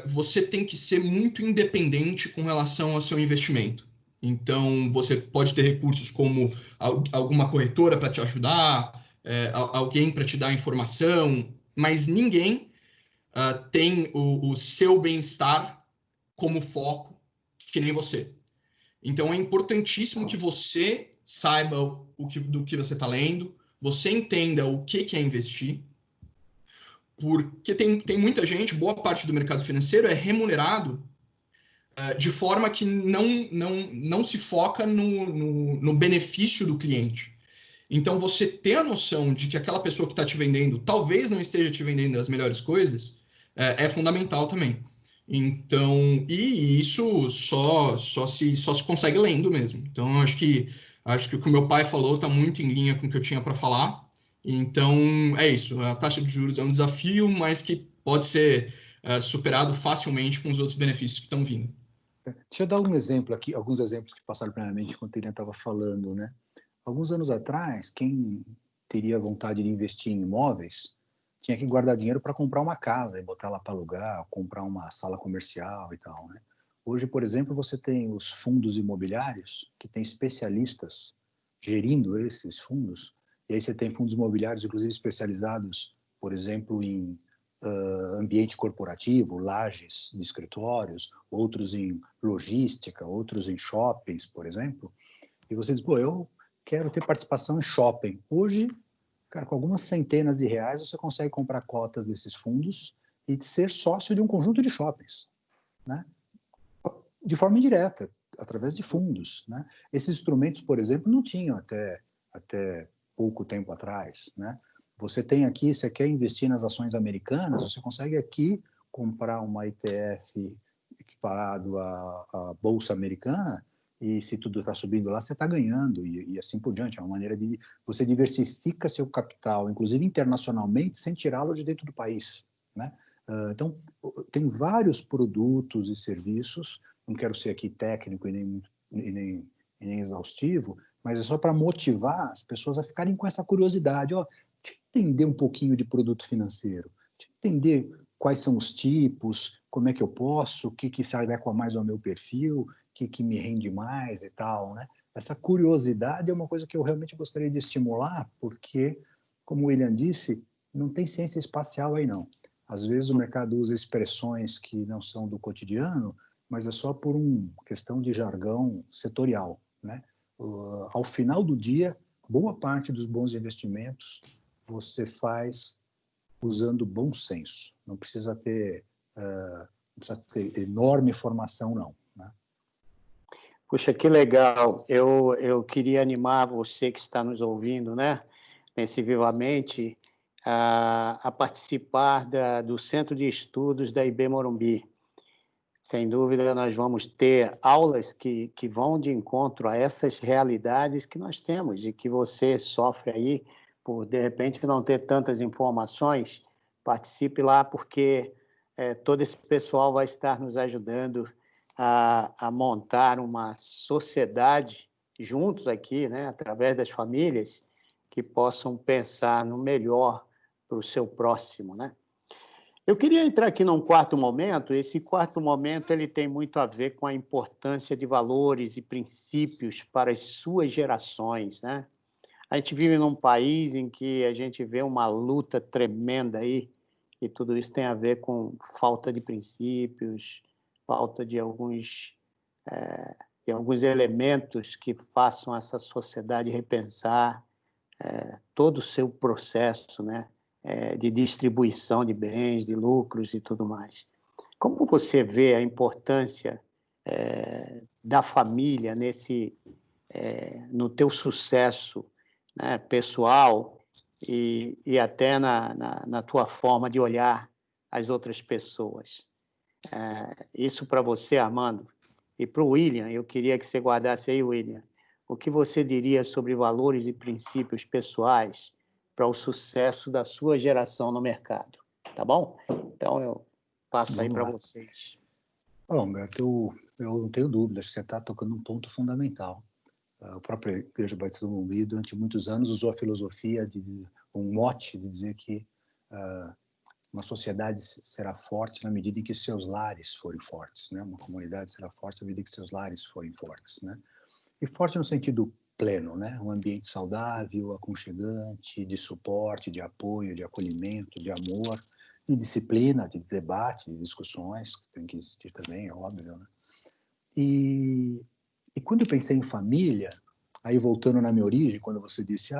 você tem que ser muito independente com relação ao seu investimento. Então, você pode ter recursos como alguma corretora para te ajudar, alguém para te dar informação, mas ninguém tem o seu bem-estar como foco, que nem você. Então, é importantíssimo que você saiba do que você está lendo, você entenda o que é investir, porque tem muita gente, boa parte do mercado financeiro é remunerado de forma que não se foca no benefício do cliente. Então, você ter a noção de que aquela pessoa que está te vendendo talvez não esteja te vendendo as melhores coisas é fundamental também. Então, e isso só se consegue lendo mesmo. Então, acho que o que o meu pai falou está muito em linha com o que eu tinha para falar. Então, é isso. A taxa de juros é um desafio, mas que pode ser superado facilmente com os outros benefícios que estão vindo. Deixa eu dar um exemplo aqui, alguns exemplos que passaram pela minha mente enquanto ele estava falando, né? Alguns anos atrás, quem teria vontade de investir em imóveis tinha que guardar dinheiro para comprar uma casa e botar lá para alugar, comprar uma sala comercial e tal, né? Hoje, por exemplo, você tem os fundos imobiliários, que tem especialistas gerindo esses fundos, e aí você tem fundos imobiliários, inclusive, especializados, por exemplo, em ambiente corporativo, lajes de escritórios, outros em logística, outros em shoppings, por exemplo. E você diz, pô, eu quero ter participação em shopping. Hoje, cara, com algumas centenas de reais, você consegue comprar cotas desses fundos e ser sócio de um conjunto de shoppings, né? De forma indireta, através de fundos, né? Esses instrumentos, por exemplo, não tinham até pouco tempo atrás, né? Você tem aqui, você quer investir nas ações americanas, você consegue aqui comprar uma ETF equiparado à Bolsa Americana, e se tudo está subindo lá, você está ganhando, e assim por diante. É uma maneira de... Você diversifica seu capital, inclusive internacionalmente, sem tirá-lo de dentro do país, né? Então, tem vários produtos e serviços, não quero ser aqui técnico e nem exaustivo, mas é só para motivar as pessoas a ficarem com essa curiosidade. Ó, deixa eu entender um pouquinho de produto financeiro, deixa eu entender quais são os tipos, como é que eu posso, o que se adequa mais ao meu perfil, o que me rende mais e tal, né? Essa curiosidade é uma coisa que eu realmente gostaria de estimular, porque como o William disse, não tem ciência espacial aí não. Às vezes o mercado usa expressões que não são do cotidiano, mas é só por uma questão de jargão setorial, né? Ao final do dia, boa parte dos bons investimentos você faz usando bom senso. Não precisa ter enorme formação, não. Né? Puxa, que legal. Eu queria animar você que está nos ouvindo, né, nesse Vivamente, a participar do Centro de Estudos da IB Morumbi. Sem dúvida, nós vamos ter aulas que vão de encontro a essas realidades que nós temos e que você sofre aí por, de repente, não ter tantas informações. Participe lá, porque todo esse pessoal vai estar nos ajudando a montar uma sociedade juntos aqui, né, através das famílias, que possam pensar no melhor para o seu próximo, né? Eu queria entrar aqui num quarto momento. Esse quarto momento ele tem muito a ver com a importância de valores e princípios para as suas gerações, né? A gente vive num país em que a gente vê uma luta tremenda aí, e tudo isso tem a ver com falta de princípios, falta de alguns elementos que façam essa sociedade repensar todo o seu processo, né? De distribuição de bens, de lucros e tudo mais. Como você vê a importância da família no teu sucesso, né, pessoal e até na tua forma de olhar as outras pessoas? Isso para você, Armando. E para o William, eu queria que você guardasse aí, William, o que você diria sobre valores e princípios pessoais para o sucesso da sua geração no mercado, tá bom? Então, eu passo aí para vocês. Bom, Humberto, eu não tenho dúvidas que você está tocando um ponto fundamental. A própria Igreja Batista do Morumbi, durante muitos anos, usou a filosofia, um mote de dizer que uma sociedade será forte na medida em que seus lares forem fortes, né? Uma comunidade será forte na medida em que seus lares forem fortes, né? E forte no sentido pleno, né? Um ambiente saudável, aconchegante, de suporte, de apoio, de acolhimento, de amor, de disciplina, de debate, de discussões, que tem que existir também, é óbvio, né? E quando eu pensei em família, aí voltando na minha origem, quando você disse,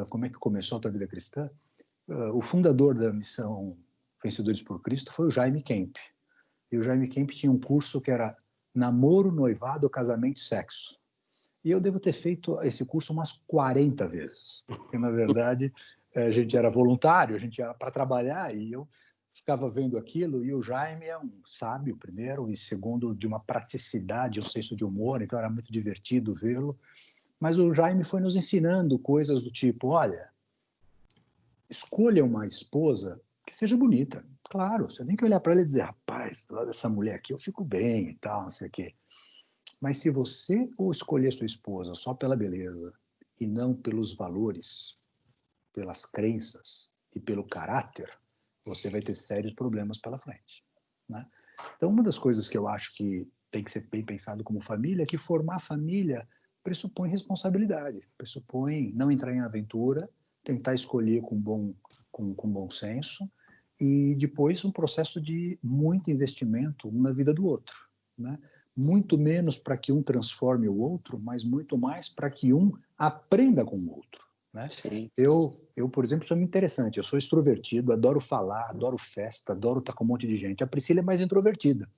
como é que começou a tua vida cristã? O fundador da missão Vencedores por Cristo foi o Jaime Kemp. E o Jaime Kemp tinha um curso que era namoro, noivado, casamento e sexo. E eu devo ter feito esse curso umas 40 vezes, porque, na verdade, a gente era voluntário, a gente ia para trabalhar, e eu ficava vendo aquilo, e o Jaime é um sábio, primeiro, e segundo, de uma praticidade, um senso de humor, então era muito divertido vê-lo. Mas o Jaime foi nos ensinando coisas do tipo, olha, escolha uma esposa que seja bonita. Claro, você tem que olhar para ela e dizer, rapaz, do lado dessa mulher aqui eu fico bem e tal, não sei o quê. Mas se você ou escolher sua esposa só pela beleza e não pelos valores, pelas crenças e pelo caráter, você vai ter sérios problemas pela frente, né? Então, uma das coisas que eu acho que tem que ser bem pensado como família é que formar família pressupõe responsabilidade, pressupõe não entrar em aventura, tentar escolher com bom senso e depois um processo de muito investimento na vida do outro, né? Muito menos para que um transforme o outro, mas muito mais para que um aprenda com o outro, né? Eu, por exemplo, sou muito interessante. Eu sou extrovertido, adoro falar, adoro festa, adoro estar com um monte de gente. A Priscila é mais introvertida.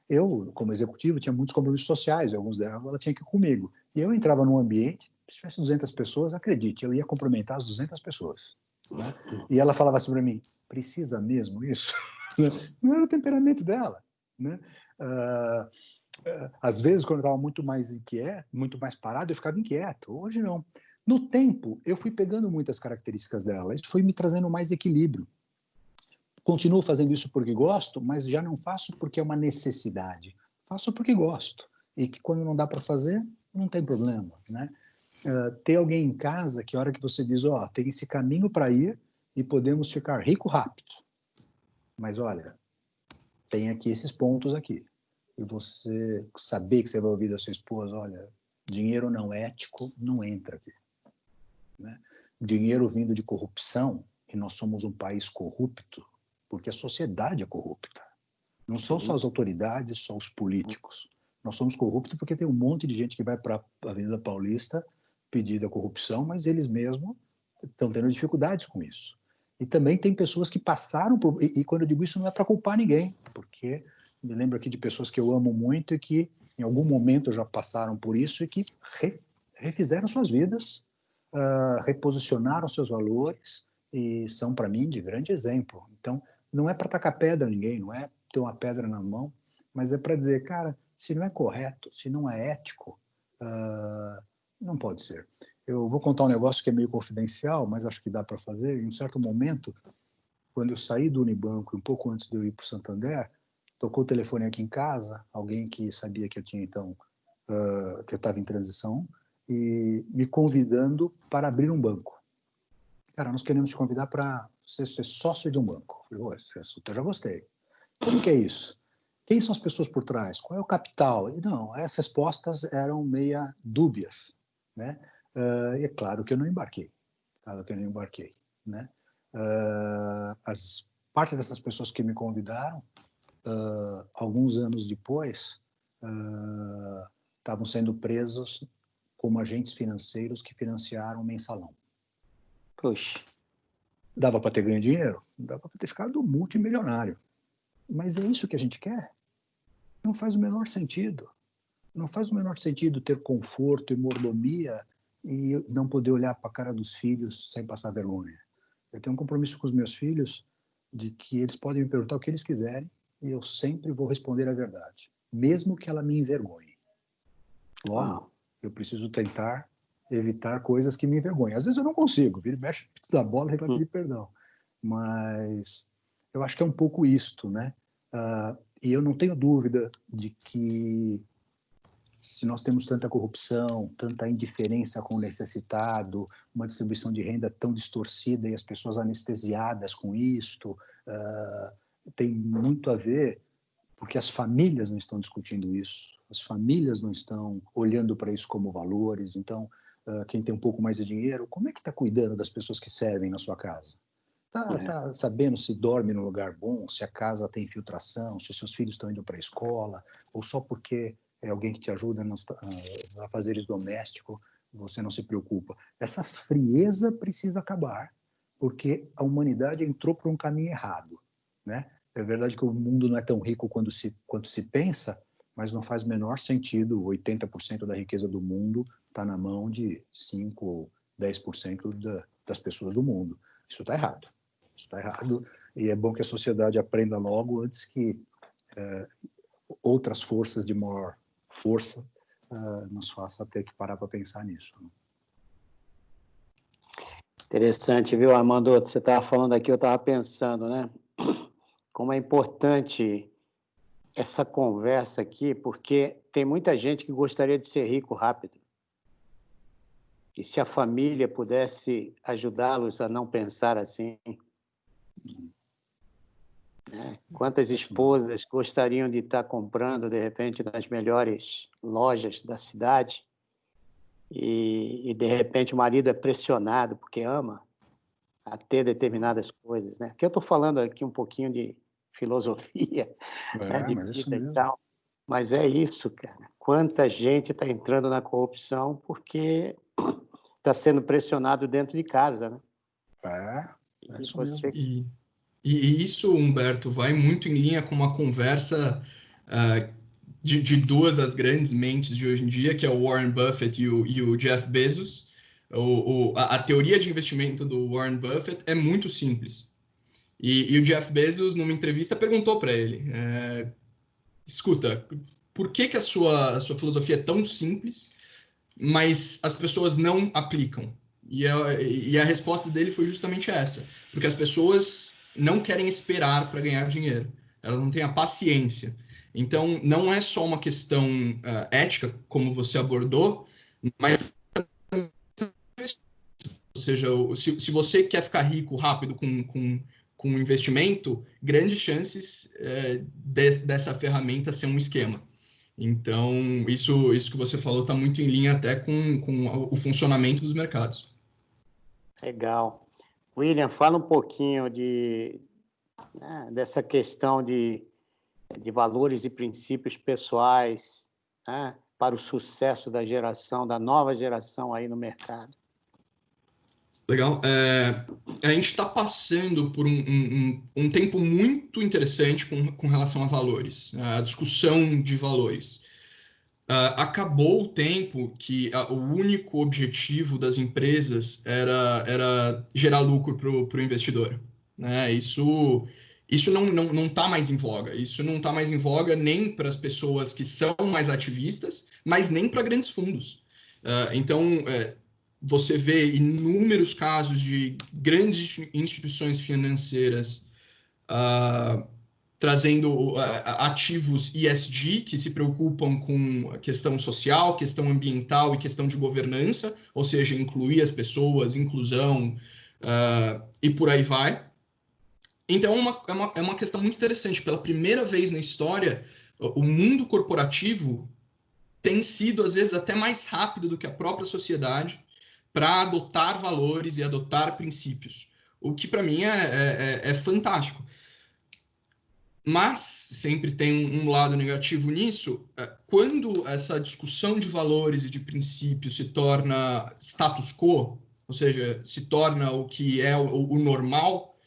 Eu, como executivo, tinha muitos compromissos sociais, alguns delas ela tinha que ir comigo. E eu entrava num ambiente, se tivesse 200 pessoas, acredite, eu ia cumprimentar as 200 pessoas, né? E ela falava assim para mim, precisa mesmo isso? Não era o temperamento dela, né? Às vezes, quando eu estava muito mais inquieto, muito mais parado, eu ficava inquieto. Hoje, não. No tempo, eu fui pegando muitas características dela. Isso foi me trazendo mais equilíbrio. Continuo fazendo isso porque gosto, mas já não faço porque é uma necessidade. Faço porque gosto. E que quando não dá para fazer, não tem problema, né? Ter alguém em casa que a hora que você diz, tem esse caminho para ir e podemos ficar rico rápido. Mas, olha, tem aqui esses pontos aqui. E você saber que você vai ouvir da sua esposa, olha, dinheiro não ético não entra aqui, né? dinheiro vindo de corrupção, e nós somos um país corrupto, porque a sociedade é corrupta. Não são só as autoridades, só os políticos. Nós somos corruptos porque tem um monte de gente que vai para a Avenida Paulista pedir a corrupção, mas eles mesmos estão tendo dificuldades com isso. E também tem pessoas que passaram por... E quando eu digo isso, não é para culpar ninguém, porque me lembro aqui de pessoas que eu amo muito e que em algum momento já passaram por isso e que refizeram suas vidas, reposicionaram seus valores e são, para mim, de grande exemplo. Então, não é para tacar pedra a ninguém, não é ter uma pedra na mão, mas é para dizer, cara, se não é correto, se não é ético, não pode ser. Eu vou contar um negócio que é meio confidencial, mas acho que dá para fazer. Em um certo momento, quando eu saí do Unibanco, um pouco antes de eu ir para o Santander, tocou o telefone aqui em casa, alguém que sabia que eu tinha, então, que eu estava em transição, e me convidando para abrir um banco. Cara, nós queremos te convidar para ser sócio de um banco. Eu falei, esse assunto eu já gostei. Como que é isso? Quem são as pessoas por trás? Qual é o capital? E não, essas respostas eram meia dúbias, né? E é claro que eu não embarquei. Né? Parte dessas pessoas que me convidaram, alguns anos depois, estavam sendo presos como agentes financeiros que financiaram o mensalão. Puxa. Dava para ter ganho dinheiro? Dava para ter ficado multimilionário. Mas é isso que a gente quer? Não faz o menor sentido. Não faz o menor sentido ter conforto e mordomia e não poder olhar para a cara dos filhos sem passar vergonha. Eu tenho um compromisso com os meus filhos de que eles podem me perguntar o que eles quiserem e eu sempre vou responder a verdade, mesmo que ela me envergonhe. Logo, eu preciso tentar evitar coisas que me envergonham. Às vezes eu não consigo, vira e mexe da bola e vai pedir perdão. Mas eu acho que é um pouco isto, né? E eu não tenho dúvida de que se nós temos tanta corrupção, tanta indiferença com o necessitado, uma distribuição de renda tão distorcida e as pessoas anestesiadas com isto, tem muito a ver porque as famílias não estão discutindo isso, as famílias não estão olhando para isso como valores. Então, quem tem um pouco mais de dinheiro, como é que está cuidando das pessoas que servem na sua casa? Tá sabendo se dorme num lugar bom, se a casa tem infiltração, se os seus filhos estão indo para a escola, ou só porque é alguém que te ajuda a fazeres domésticos, você não se preocupa. Essa frieza precisa acabar, porque a humanidade entrou por um caminho errado, né? É verdade que o mundo não é tão rico quanto se pensa, mas não faz o menor sentido 80% da riqueza do mundo está na mão de 5 ou 10% das pessoas do mundo. Isso está errado. Isso está errado e é bom que a sociedade aprenda logo antes que outras forças de maior força nos façam ter que parar para pensar nisso. Interessante, viu, Armando? Você estava falando aqui, eu estava pensando, né? Como é importante essa conversa aqui, porque tem muita gente que gostaria de ser rico rápido. E se a família pudesse ajudá-los a não pensar assim, né? Quantas esposas gostariam de estar comprando, de repente, nas melhores lojas da cidade e de repente, o marido é pressionado, porque ama, a ter determinadas coisas, né? Porque eu estou falando aqui um pouquinho de filosofia, né, de mas isso vida mesmo. e tal. Mas é isso, cara. Quanta gente está entrando na corrupção porque está sendo pressionado dentro de casa, né? É isso você... mesmo. E isso, Humberto, vai muito em linha com uma conversa de duas das grandes mentes de hoje em dia, que é o Warren Buffett e o Jeff Bezos. A teoria de investimento do Warren Buffett é muito simples. E o Jeff Bezos, numa entrevista, perguntou para ele, escuta, por que a sua filosofia é tão simples, mas as pessoas não aplicam? E a resposta dele foi justamente essa, porque as pessoas não querem esperar para ganhar dinheiro, elas não têm a paciência. Então, não é só uma questão ética, como você abordou, mas, ou seja, se você quer ficar rico rápido com investimento, grandes chances dessa ferramenta ser um esquema. Então, isso que você falou está muito em linha até com o funcionamento dos mercados. Legal. William, fala um pouquinho dessa questão de valores e princípios pessoais, né, para o sucesso da nova geração aí no mercado. Legal. A gente está passando por um tempo muito interessante com relação a valores, a discussão de valores. Acabou o tempo que o único objetivo das empresas era gerar lucro para o investidor, né? Isso não está mais em voga. Isso não está mais em voga nem para as pessoas que são mais ativistas, mas nem para grandes fundos. Então, você vê inúmeros casos de grandes instituições financeiras trazendo ativos ESG, que se preocupam com a questão social, questão ambiental e questão de governança, ou seja, incluir as pessoas, inclusão, e por aí vai. Então, é uma questão muito interessante. Pela primeira vez na história, o mundo corporativo tem sido, às vezes, até mais rápido do que a própria sociedade para adotar valores e adotar princípios, o que, para mim, é fantástico. Mas sempre tem um lado negativo nisso. Quando essa discussão de valores e de princípios se torna status quo, ou seja, se torna o que é o normal,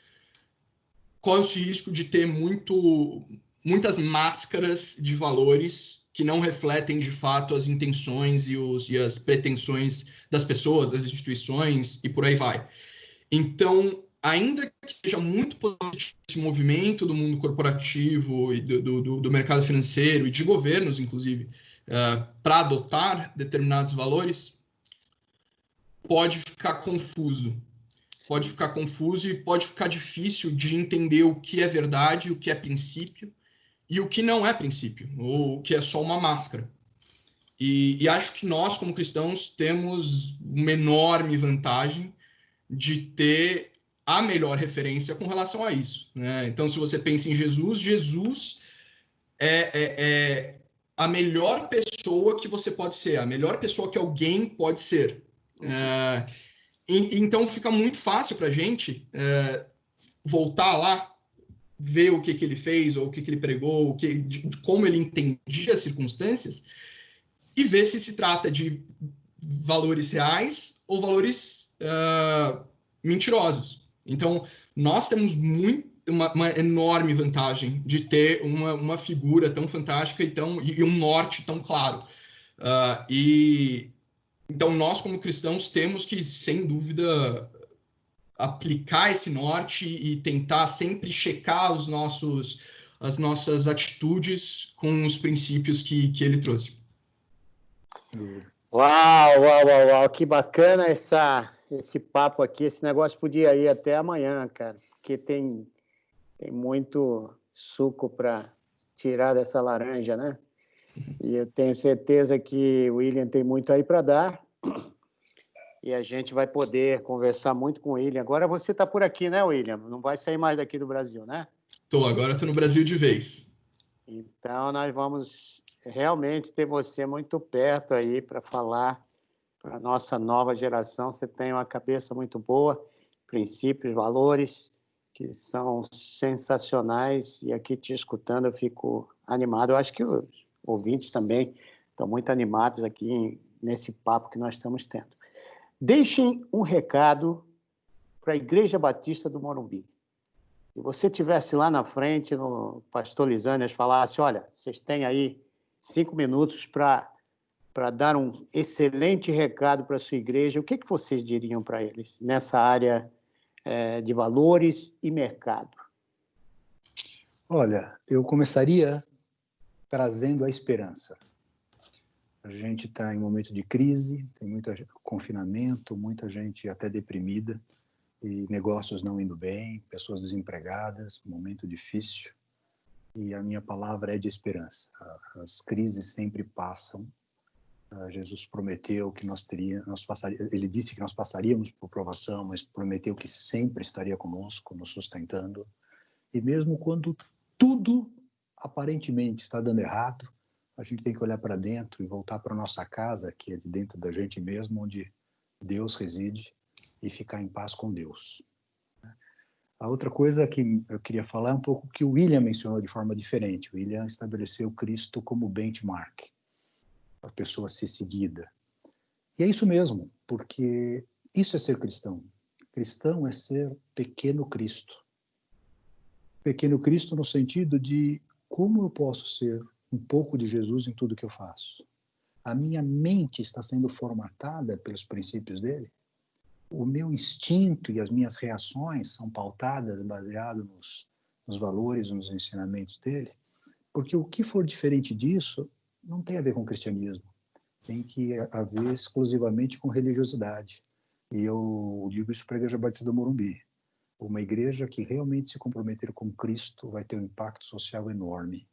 corre-se o risco de ter muitas máscaras de valores que não refletem de fato as intenções e as pretensões das pessoas, das instituições e por aí vai. Então, ainda que seja muito positivo esse movimento do mundo corporativo e do mercado financeiro e de governos, inclusive, para adotar determinados valores, pode ficar confuso. Pode ficar confuso e pode ficar difícil de entender o que é verdade, o que é princípio e o que não é princípio, ou o que é só uma máscara. E acho que nós, como cristãos, temos uma enorme vantagem de ter a melhor referência com relação a isso, né? Então, se você pensa em Jesus, Jesus é a melhor pessoa que você pode ser, a melhor pessoa que alguém pode ser. Então, fica muito fácil para a gente voltar lá, ver o que ele fez, ou o que ele pregou, como ele entendia as circunstâncias, e ver se trata de valores reais ou valores mentirosos. Então, nós temos uma enorme vantagem de ter uma figura tão fantástica e um norte tão claro. Então, nós, como cristãos, temos que, sem dúvida, aplicar esse norte e tentar sempre checar as nossas atitudes com os princípios que ele trouxe. Uau, que bacana esse papo aqui. Esse negócio podia ir até amanhã, cara, porque tem muito suco para tirar dessa laranja, né? E eu tenho certeza que o William tem muito aí para dar e a gente vai poder conversar muito com o William. Agora você está por aqui, né, William? Não vai sair mais daqui do Brasil, né? Agora estou no Brasil de vez. Então, nós vamos realmente ter você muito perto aí para falar para a nossa nova geração. Você tem uma cabeça muito boa, princípios, valores que são sensacionais, e aqui te escutando eu fico animado. Eu acho que os ouvintes também estão muito animados aqui nesse papo que nós estamos tendo. Deixem um recado para a Igreja Batista do Morumbi. Se você estivesse lá na frente, no Pastor Lisânias, falasse, olha, vocês têm aí 5 minutos para dar um excelente recado para a sua igreja, o que vocês diriam para eles nessa área de valores e mercado? Olha, eu começaria trazendo a esperança. A gente está em um momento de crise, tem muita confinamento, muita gente até deprimida, e negócios não indo bem, pessoas desempregadas, momento difícil. E a minha palavra é de esperança. As crises sempre passam. Jesus prometeu que ele disse que nós passaríamos por provação, mas prometeu que sempre estaria conosco, nos sustentando. E mesmo quando tudo aparentemente está dando errado, a gente tem que olhar para dentro e voltar para a nossa casa, que é de dentro da gente mesmo, onde Deus reside, e ficar em paz com Deus. A outra coisa que eu queria falar é um pouco que o William mencionou de forma diferente. O William estabeleceu Cristo como benchmark, a pessoa a ser seguida. E é isso mesmo, porque isso é ser cristão. Cristão é ser pequeno Cristo. Pequeno Cristo no sentido de como eu posso ser um pouco de Jesus em tudo que eu faço. A minha mente está sendo formatada pelos princípios dele. O meu instinto e as minhas reações são pautadas, baseadas nos valores, nos ensinamentos dele. Porque o que for diferente disso não tem a ver com o cristianismo. Tem que haver exclusivamente com religiosidade. E eu digo isso para a Igreja Batista do Morumbi. Uma igreja que realmente se comprometer com Cristo vai ter um impacto social enorme.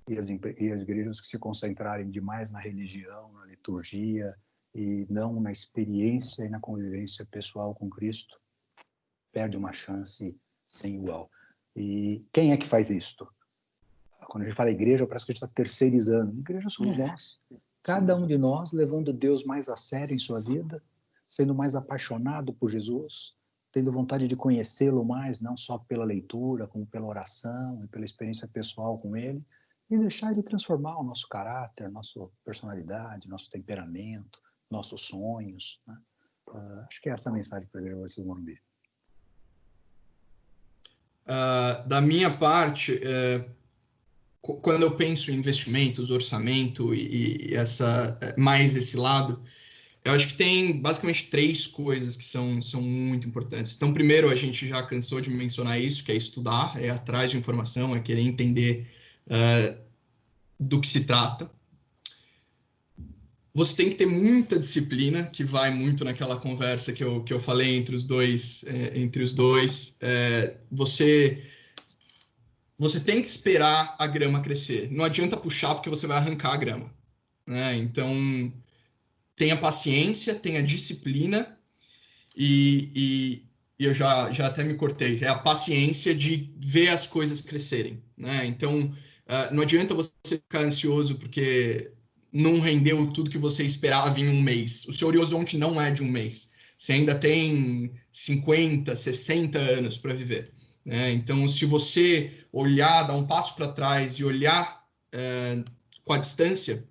E as igrejas que se concentrarem demais na religião, na liturgia, e não na experiência e na convivência pessoal com Cristo, perde uma chance sem igual. E quem é que faz isto? Quando a gente fala igreja, parece que a gente está terceirizando. Igreja somos nós. Cada um de nós levando Deus mais a sério em sua vida, sendo mais apaixonado por Jesus, tendo vontade de conhecê-lo mais, não só pela leitura, como pela oração e pela experiência pessoal com ele, e deixar ele transformar o nosso caráter, nossa personalidade, nosso temperamento, nossos sonhos. Né? Acho que é essa a mensagem para a Igreja Batista do Morumbi. Da minha parte, quando eu penso em investimentos, orçamento e mais esse lado, eu acho que tem basicamente 3 coisas que são muito importantes. Então, primeiro, a gente já cansou de mencionar isso, que é estudar, é ir atrás de informação, é querer entender do que se trata. Você tem que ter muita disciplina, que vai muito naquela conversa que eu falei entre os dois. Você tem que esperar a grama crescer. Não adianta puxar porque você vai arrancar a grama, né? Então, tenha paciência, tenha disciplina e eu já até me cortei. É a paciência de ver as coisas crescerem, né? Então, não adianta você ficar ansioso porque não rendeu tudo que você esperava em um mês. O seu horizonte não é de um mês. Você ainda tem 50, 60 anos para viver, né? Então, se você olhar, dar um passo para trás e olhar com a distância,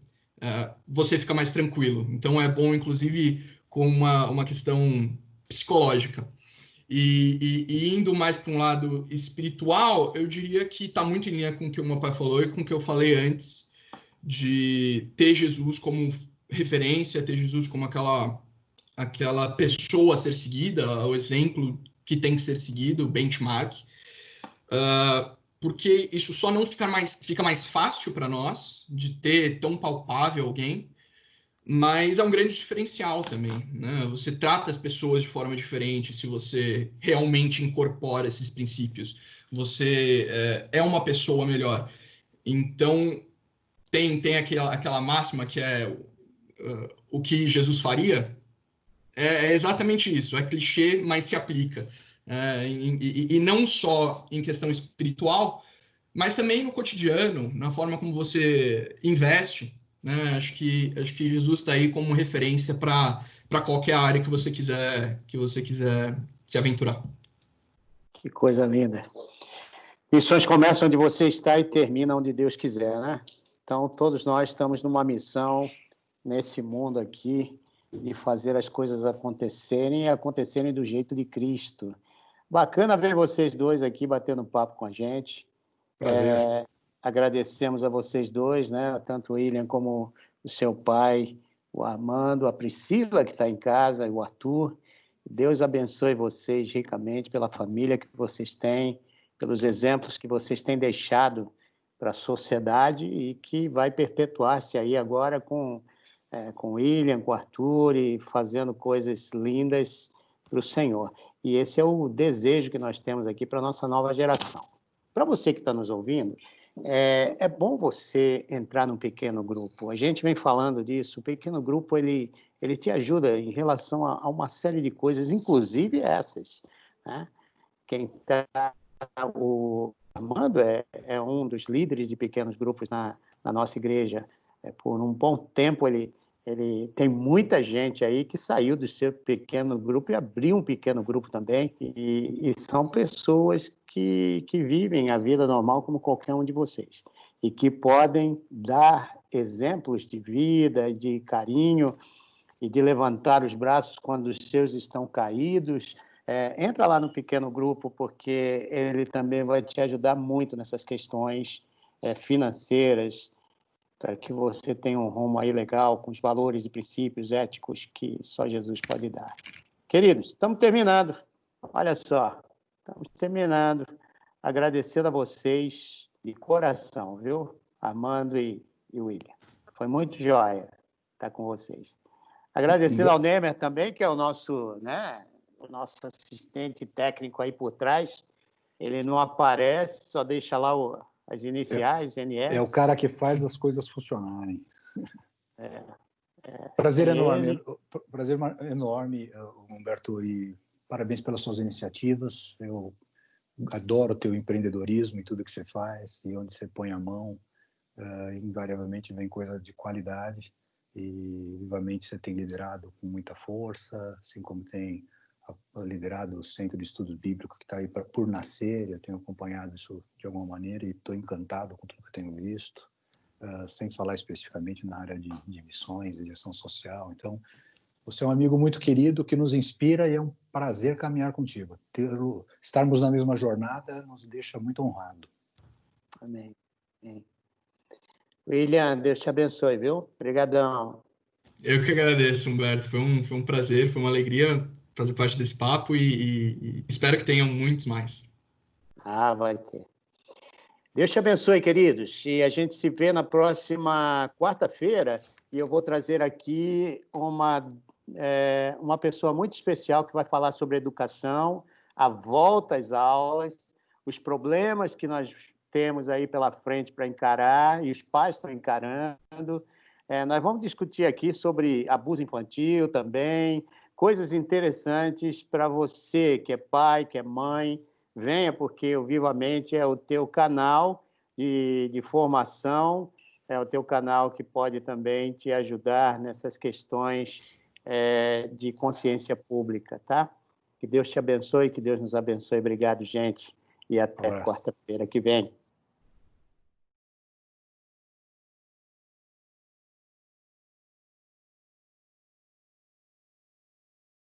você fica mais tranquilo. Então, é bom, inclusive, com uma questão psicológica. E indo mais para um lado espiritual, eu diria que está muito em linha com o que o meu pai falou e com o que eu falei antes, de ter Jesus como referência, ter Jesus como aquela pessoa a ser seguida, o exemplo que tem que ser seguido, o benchmark, porque isso só não fica mais fácil para nós de ter tão palpável alguém, mas é um grande diferencial também, né? Você trata as pessoas de forma diferente se você realmente incorpora esses princípios. Você é uma pessoa melhor. Então, tem aquela máxima que é o que Jesus faria. É exatamente isso. É clichê, mas se aplica. E não só em questão espiritual, mas também no cotidiano, na forma como você investe, né? Acho que Jesus está aí como referência para qualquer área que você quiser se aventurar. Que coisa linda. Missões começam onde você está e terminam onde Deus quiser, né? Então, todos nós estamos numa missão nesse mundo aqui de fazer as coisas acontecerem e acontecerem do jeito de Cristo. Bacana ver vocês dois aqui batendo papo com a gente. Agradecemos a vocês dois, né? Tanto o William como o seu pai, o Armando, a Priscila, que está em casa, e o Arthur. Deus abençoe vocês ricamente pela família que vocês têm, pelos exemplos que vocês têm deixado para a sociedade e que vai perpetuar-se aí agora com o William, com o Arthur e fazendo coisas lindas para o Senhor. E esse é o desejo que nós temos aqui para a nossa nova geração. Para você que está nos ouvindo, é bom você entrar num pequeno grupo. A gente vem falando disso. O pequeno grupo ele te ajuda em relação a uma série de coisas, inclusive essas, né? O Armando é um dos líderes de pequenos grupos na nossa igreja. Por um bom tempo ele Ele tem muita gente aí que saiu do seu pequeno grupo e abriu um pequeno grupo também, e são pessoas que vivem a vida normal como qualquer um de vocês, e que podem dar exemplos de vida, de carinho, e de levantar os braços quando os seus estão caídos. Entra lá no pequeno grupo, porque ele também vai te ajudar muito nessas questões financeiras, para que você tenha um rumo aí legal, com os valores e princípios éticos que só Jesus pode dar. Queridos, estamos terminando. Olha só, estamos terminando. Agradecendo a vocês de coração, viu? Armando e William. Foi muito joia estar com vocês. Agradecendo ao Nemer também, que é o nosso assistente técnico aí por trás. Ele não aparece, só deixa lá as iniciais, NS. É o cara que faz as coisas funcionarem. Prazer enorme, Humberto, e parabéns pelas suas iniciativas. Eu adoro o teu empreendedorismo e tudo que você faz, e onde você põe a mão, invariavelmente vem coisa de qualidade, e vivamente você tem liderado com muita força, assim como tem liderado o Centro de Estudos Bíblicos, que está aí por nascer. Eu tenho acompanhado isso de alguma maneira e estou encantado com tudo que tenho visto, sem falar especificamente na área de missões e de ação social. Então, você é um amigo muito querido que nos inspira, e é um prazer caminhar contigo. Estarmos na mesma jornada nos deixa muito honrado. Amém. Amém. William, Deus te abençoe, viu? Obrigadão. Eu que agradeço, Humberto. Foi um prazer, foi uma alegria fazer parte desse papo, e espero que tenham muitos mais. Vai ter. Deus te abençoe, queridos. E a gente se vê na próxima quarta-feira, e eu vou trazer aqui uma pessoa muito especial que vai falar sobre educação, a volta às aulas, os problemas que nós temos aí pela frente para encarar, e os pais estão encarando. Nós vamos discutir aqui sobre abuso infantil também, coisas interessantes para você que é pai, que é mãe. Venha, porque o Vivamente é o teu canal de formação, é o teu canal que pode também te ajudar nessas questões de consciência pública, tá? Que Deus te abençoe, que Deus nos abençoe. Obrigado, gente, e até quarta-feira que vem.